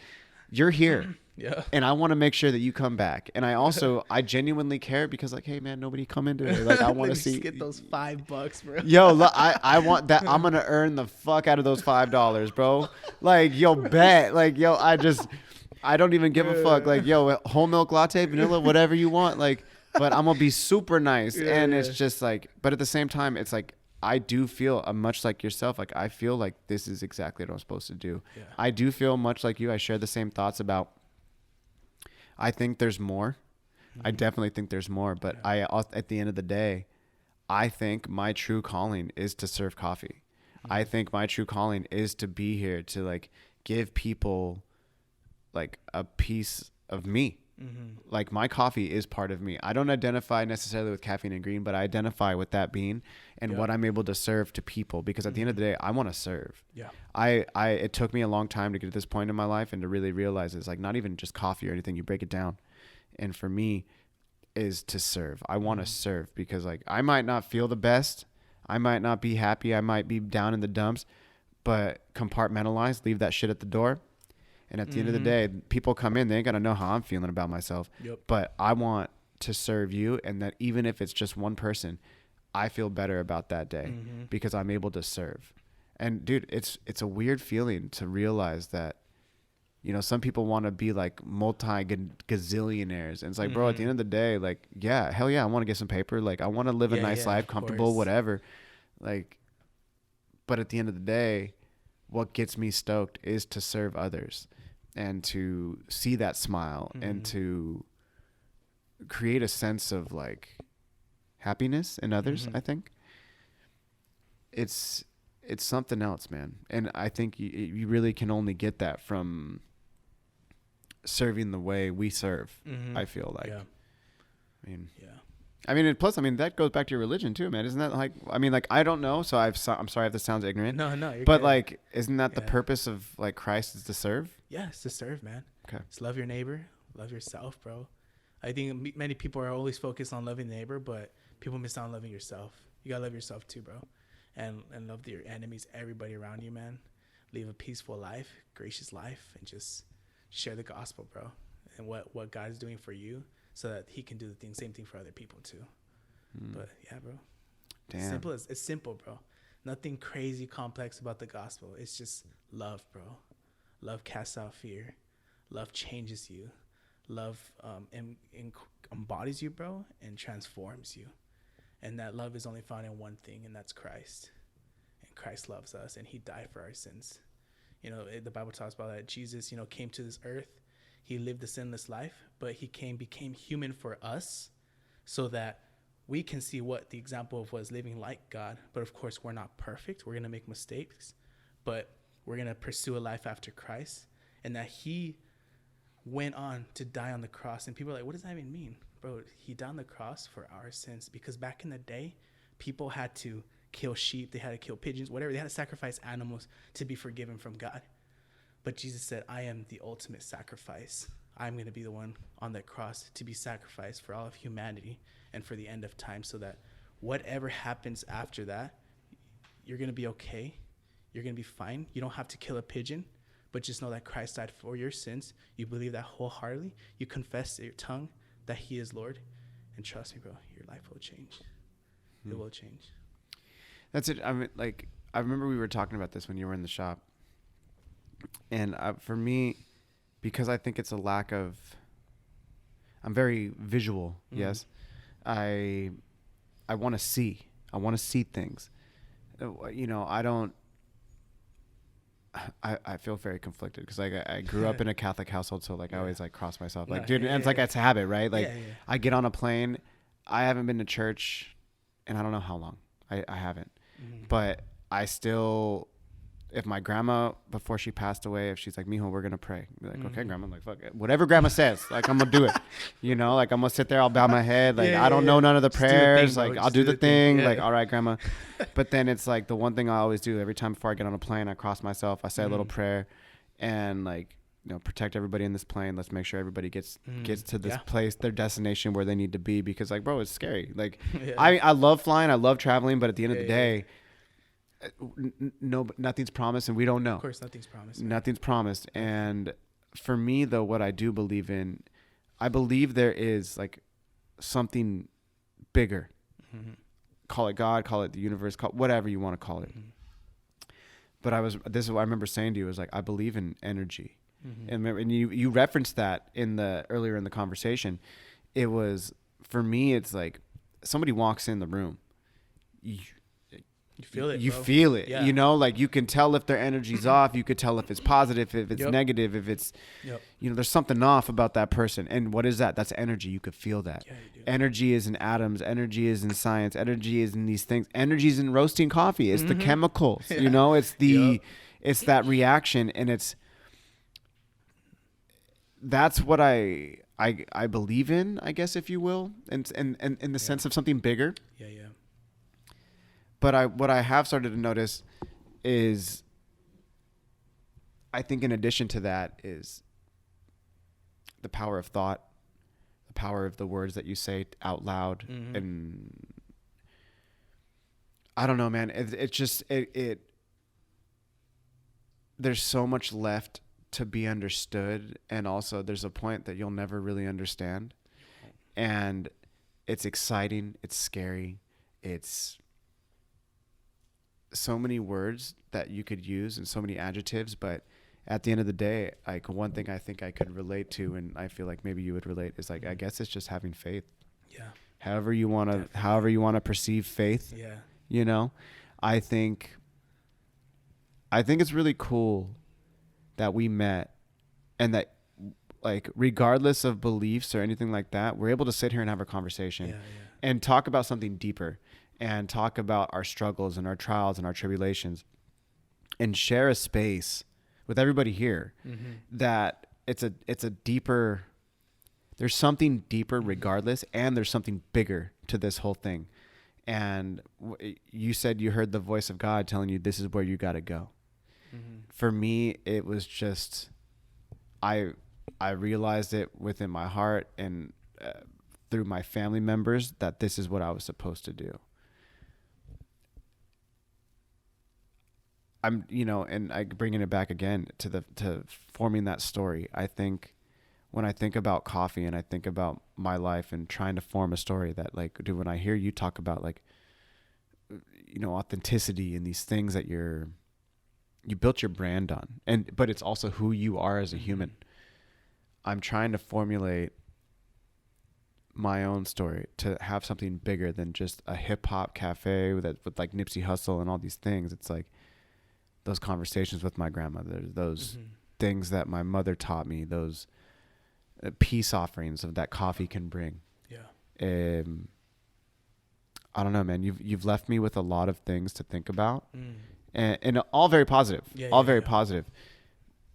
Speaker 2: you're here.
Speaker 3: Yeah.
Speaker 2: And I want to make sure that you come back. And I genuinely care because like, hey man, nobody come in today. Like I want to
Speaker 3: Let me
Speaker 2: see.
Speaker 3: just get those $5, bro.
Speaker 2: Yo, look, I want that. I'm going to earn the fuck out of those $5, bro. Like, yo, bet. Like, yo, I don't even give a fuck. Like, yo, whole milk latte, vanilla, whatever you want. Like, but I'm going to be super nice.
Speaker 3: Yeah,
Speaker 2: and
Speaker 3: yeah.
Speaker 2: it's just like, but at the same time, it's like, I do feel much like yourself. Like, I feel like this is exactly what I'm supposed to do.
Speaker 3: Yeah.
Speaker 2: I do feel much like you. I share the same thoughts about, I think there's more. I definitely think there's more. But at the end of the day, I think my true calling is to serve coffee. I think my true calling is to be here to like give people like a piece of me. Like my coffee is part of me. I don't identify necessarily with caffeine and green, but I identify with that bean and what I'm able to serve to people, because at the end of the day, I want to serve.
Speaker 3: Yeah.
Speaker 2: It took me a long time to get to this point in my life and to really realize it's like not even just coffee or anything. You break it down. And for me is to serve. I want to serve because like I might not feel the best. I might not be happy. I might be down in the dumps, but compartmentalize, leave that shit at the door. And at the end of the day, people come in, they ain't got to know how I'm feeling about myself.
Speaker 3: Yep.
Speaker 2: But I want to serve you, and that even if it's just one person, I feel better about that day because I'm able to serve. And dude, it's a weird feeling to realize that, you know, some people want to be like multi-gazillionaires. And it's like, bro, at the end of the day, like, yeah, hell yeah, I want to get some paper. Like, I want to live a nice life,
Speaker 3: of
Speaker 2: comfortable,
Speaker 3: course.
Speaker 2: whatever. Like, but at the end of the day, what gets me stoked is to serve others and to see that smile and to create a sense of like happiness in others. I think it's something else, man. And I think you really can only get that from serving the way we serve. I feel like, I mean, and plus, I mean, that goes back to your religion too, man. Isn't that like, I mean, like, I don't know. So I'm sorry if this sounds ignorant.
Speaker 3: No, you're
Speaker 2: but
Speaker 3: good.
Speaker 2: like, isn't that the purpose of like Christ is to serve?
Speaker 3: Yeah, it's to serve, man.
Speaker 2: Okay.
Speaker 3: Just love your neighbor, love yourself, bro. I think many people are always focused on loving the neighbor, but people miss out on loving yourself. You gotta love yourself too, bro, and love your enemies, everybody around you, man. Live a peaceful life, gracious life, and just share the gospel, bro, and what God's doing for you, so that He can do the same thing for other people too. But yeah, bro.
Speaker 2: Damn.
Speaker 3: It's simple, bro. Nothing crazy complex about the gospel. It's just love, bro. Love casts out fear. Love changes you. Love embodies you, bro, and transforms you. And that love is only found in one thing, and that's Christ. And Christ loves us, and He died for our sins. You know, the Bible talks about that Jesus, you know, came to this earth. He lived a sinless life, but He became human for us, so that we can see what the example of was living like God. But of course, we're not perfect. We're going to make mistakes, but we're going to pursue a life after Christ. And that He went on to die on the cross. And people are like, what does that even mean? Bro, He died on the cross for our sins, because back in the day, people had to kill sheep. They had to kill pigeons, whatever. They had to sacrifice animals to be forgiven from God. But Jesus said, I am the ultimate sacrifice. I'm going to be the one on that cross to be sacrificed for all of humanity and for the end of time, so that whatever happens after that, you're going to be okay. You're going to be fine. You don't have to kill a pigeon, but just know that Christ died for your sins. You believe that wholeheartedly. You confess with your tongue that He is Lord. And trust me, bro, your life will change. It will change.
Speaker 2: That's it. I mean, like, I remember we were talking about this when you were in the shop. And for me, because I think it's a lack of, I'm very visual. Yes. I want to see. I want to see things. You know, I feel very conflicted because like I grew up in a Catholic household, so like I always like cross myself, like dude, and it's like it's a habit, right? Like I get on a plane, I haven't been to church, and I don't know how long. I haven't, but I still. If my grandma, before she passed away, if she's like, mijo, we're going to pray. I'd be like, okay, grandma. I'm like, fuck it. Whatever grandma says, like, I'm going to do it. You know, like, I'm going to sit there. I'll bow my head. Like, I don't know none of the prayers.
Speaker 3: Thing,
Speaker 2: like, I'll do the thing. Like, all right, grandma. But then it's like the one thing I always do every time before I get on a plane, I cross myself. I say a little prayer and like, you know, protect everybody in this plane. Let's make sure everybody gets to this place, their destination where they need to be. Because like, bro, it's scary. Like I love flying. I love traveling. But at the end of the day, no, nothing's promised, and we don't know.
Speaker 3: Of course, nothing's promised.
Speaker 2: Nothing's promised. And for me, though, what I do believe in, I believe there is like something bigger.
Speaker 3: Mm-hmm.
Speaker 2: Call it God, call it the universe, call whatever you want to call it.
Speaker 3: Mm-hmm.
Speaker 2: But this is what I remember saying to you, is like, I believe in energy.
Speaker 3: Mm-hmm.
Speaker 2: And remember, and you referenced that earlier in the conversation. It was, for me, it's like somebody walks in the room. You
Speaker 3: feel it.
Speaker 2: You
Speaker 3: bro.
Speaker 2: feel it.
Speaker 3: Yeah.
Speaker 2: You know, like you can tell if their energy's off. You could tell if it's positive, if it's negative, if it's, you know, there's something off about that person. And what is that? That's energy. You could feel that.
Speaker 3: Yeah, you do.
Speaker 2: Energy is in atoms. Energy is in science. Energy is in these things. Energy is in roasting coffee. It's the chemicals.
Speaker 3: Yeah.
Speaker 2: You know, it's it's that reaction, and that's what I believe in, I guess, if you will, and in the sense of something bigger.
Speaker 3: Yeah.
Speaker 2: But what I have started to notice is, I think in addition to that is the power of thought, the power of the words that you say out loud.
Speaker 3: Mm-hmm.
Speaker 2: And I don't know, man, there's so much left to be understood. And also there's a point that you'll never really understand. And it's exciting. It's scary. It's so many words that you could use and so many adjectives, but at the end of the day, like, one thing I think I could relate to, and I feel like maybe you would relate, is like, I guess it's just having faith.
Speaker 3: Yeah.
Speaker 2: However you want to perceive faith.
Speaker 3: Yeah.
Speaker 2: You know, I think it's really cool that we met, and that, like, regardless of beliefs or anything like that, we're able to sit here and have a conversation and talk about something deeper, and talk about our struggles and our trials and our tribulations, and share a space with everybody here that it's a deeper, there's something deeper regardless, and there's something bigger to this whole thing. And you said you heard the voice of God telling you this is where you got to go. For me, it was just, I realized it within my heart and through my family members that this is what I was supposed to do. I'm, you know, and I bringing it back again to forming that story. I think when I think about coffee and I think about my life and trying to form a story that, like, dude, when I hear you talk about, like, you know, authenticity and these things that you built your brand on, but it's also who you are as a human. I'm trying to formulate my own story to have something bigger than just a hip hop cafe with like Nipsey Hussle and all these things. It's like those conversations with my grandmother, those things that my mother taught me, those peace offerings of that coffee can bring. Yeah. I don't know, man. You've left me with a lot of things to think about, and all very positive. All very positive.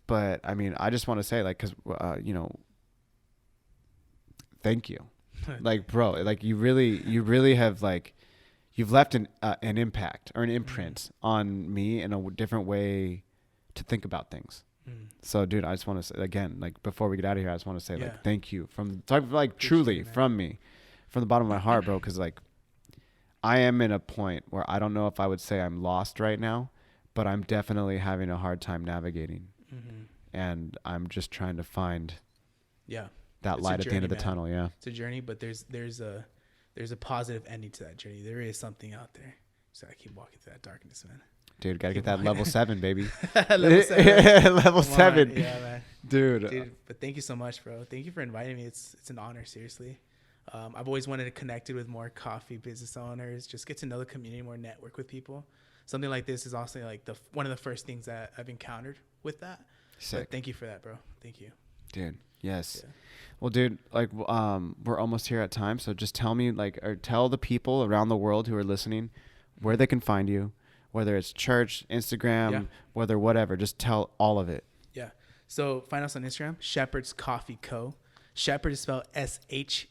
Speaker 2: But I mean, I just want to say, like, because you know, thank you, like, bro, like, you really have, like, you've left an impact or an imprint on me in a different way to think about things. So, dude, I just want to say again, like, before we get out of here, I just want to say, like, thank you truly from me, from the bottom of my heart, bro. Because, like, I am in a point where I don't know if I would say I'm lost right now, but I'm definitely having a hard time navigating, and I'm just trying to find that light at the end of the tunnel. Yeah,
Speaker 3: it's a journey, but there's a positive ending to that journey. There is something out there. So I keep walking through that darkness, man.
Speaker 2: Dude, gotta get that level 7, baby.
Speaker 3: Level 7.
Speaker 2: Level 7.
Speaker 3: Yeah, man.
Speaker 2: Dude.
Speaker 3: But thank you so much, bro. Thank you for inviting me. It's an honor, seriously. I've always wanted to connect with more coffee business owners, just get to know the community more, network with people. Something like this is also like one of the first things that I've encountered with that.
Speaker 2: Sick.
Speaker 3: But thank you for that, bro. Thank you.
Speaker 2: Dude, yes. Yeah. Well, dude, like, we're almost here at time, so just tell me, like, or tell the people around the world who are listening where they can find you, whether it's church, Instagram, whether whatever. Just tell all of it. Yeah.
Speaker 3: So find us on Instagram, Shepherd's Coffee Co. Shepherd is spelled Shepherd's.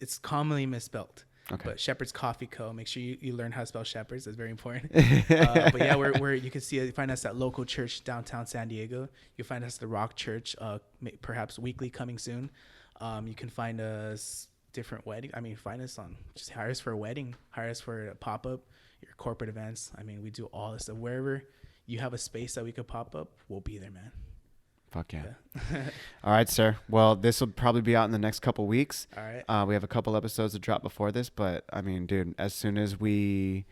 Speaker 3: It's commonly misspelled. Okay. But Shepherd's Coffee Co. Make sure you learn how to spell Shepherds. That's very important. But yeah, we're you can find us at local church downtown San Diego. You'll find us at the Rock Church, perhaps weekly coming soon. You can find us different wedding. I mean, find us on, just hire us for a wedding, hire us for a pop-up. your corporate events. I mean, we do all this stuff. Wherever you have a space that we could pop up, we'll be there, man.
Speaker 2: Fuck yeah. All right, sir. Well, this will probably be out in the next couple weeks.
Speaker 3: All right.
Speaker 2: We have a couple episodes to drop before this, but I mean, dude, as soon as we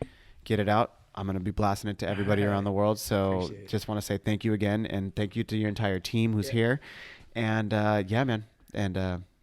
Speaker 2: get it out, I'm going to be blasting it to everybody around the world. So just want to say thank you again. And thank you to your entire team who's here. And yeah, man. And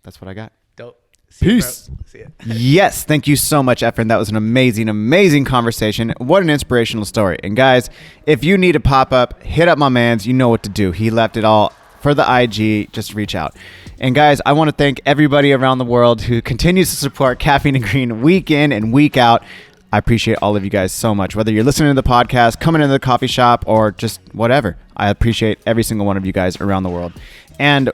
Speaker 2: that's what I got.
Speaker 3: Dope.
Speaker 2: Peace.
Speaker 3: See ya.
Speaker 2: Yes. Thank you so much, Efren. That was an amazing, amazing conversation. What an inspirational story. And guys, if you need a pop up, hit up my man's. You know what to do. He left it all for the IG. Just reach out. And guys, I want to thank everybody around the world who continues to support Caffeine and Green week in and week out. I appreciate all of you guys so much. Whether you're listening to the podcast, coming into the coffee shop, or just whatever. I appreciate every single one of you guys around the world. And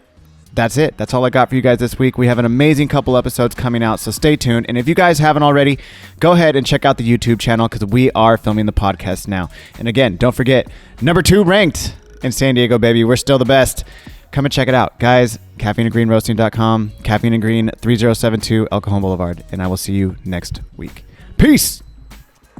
Speaker 2: that's it. That's all I got for you guys this week. We have an amazing couple episodes coming out, so stay tuned. And if you guys haven't already, go ahead and check out the YouTube channel because we are filming the podcast now. And again, don't forget, #2 ranked in San Diego, baby. We're still the best. Come and check it out. Guys, caffeineandgreenroasting.com, Caffeine and Green 3072 El Cajon Boulevard. And I will see you next week. Peace.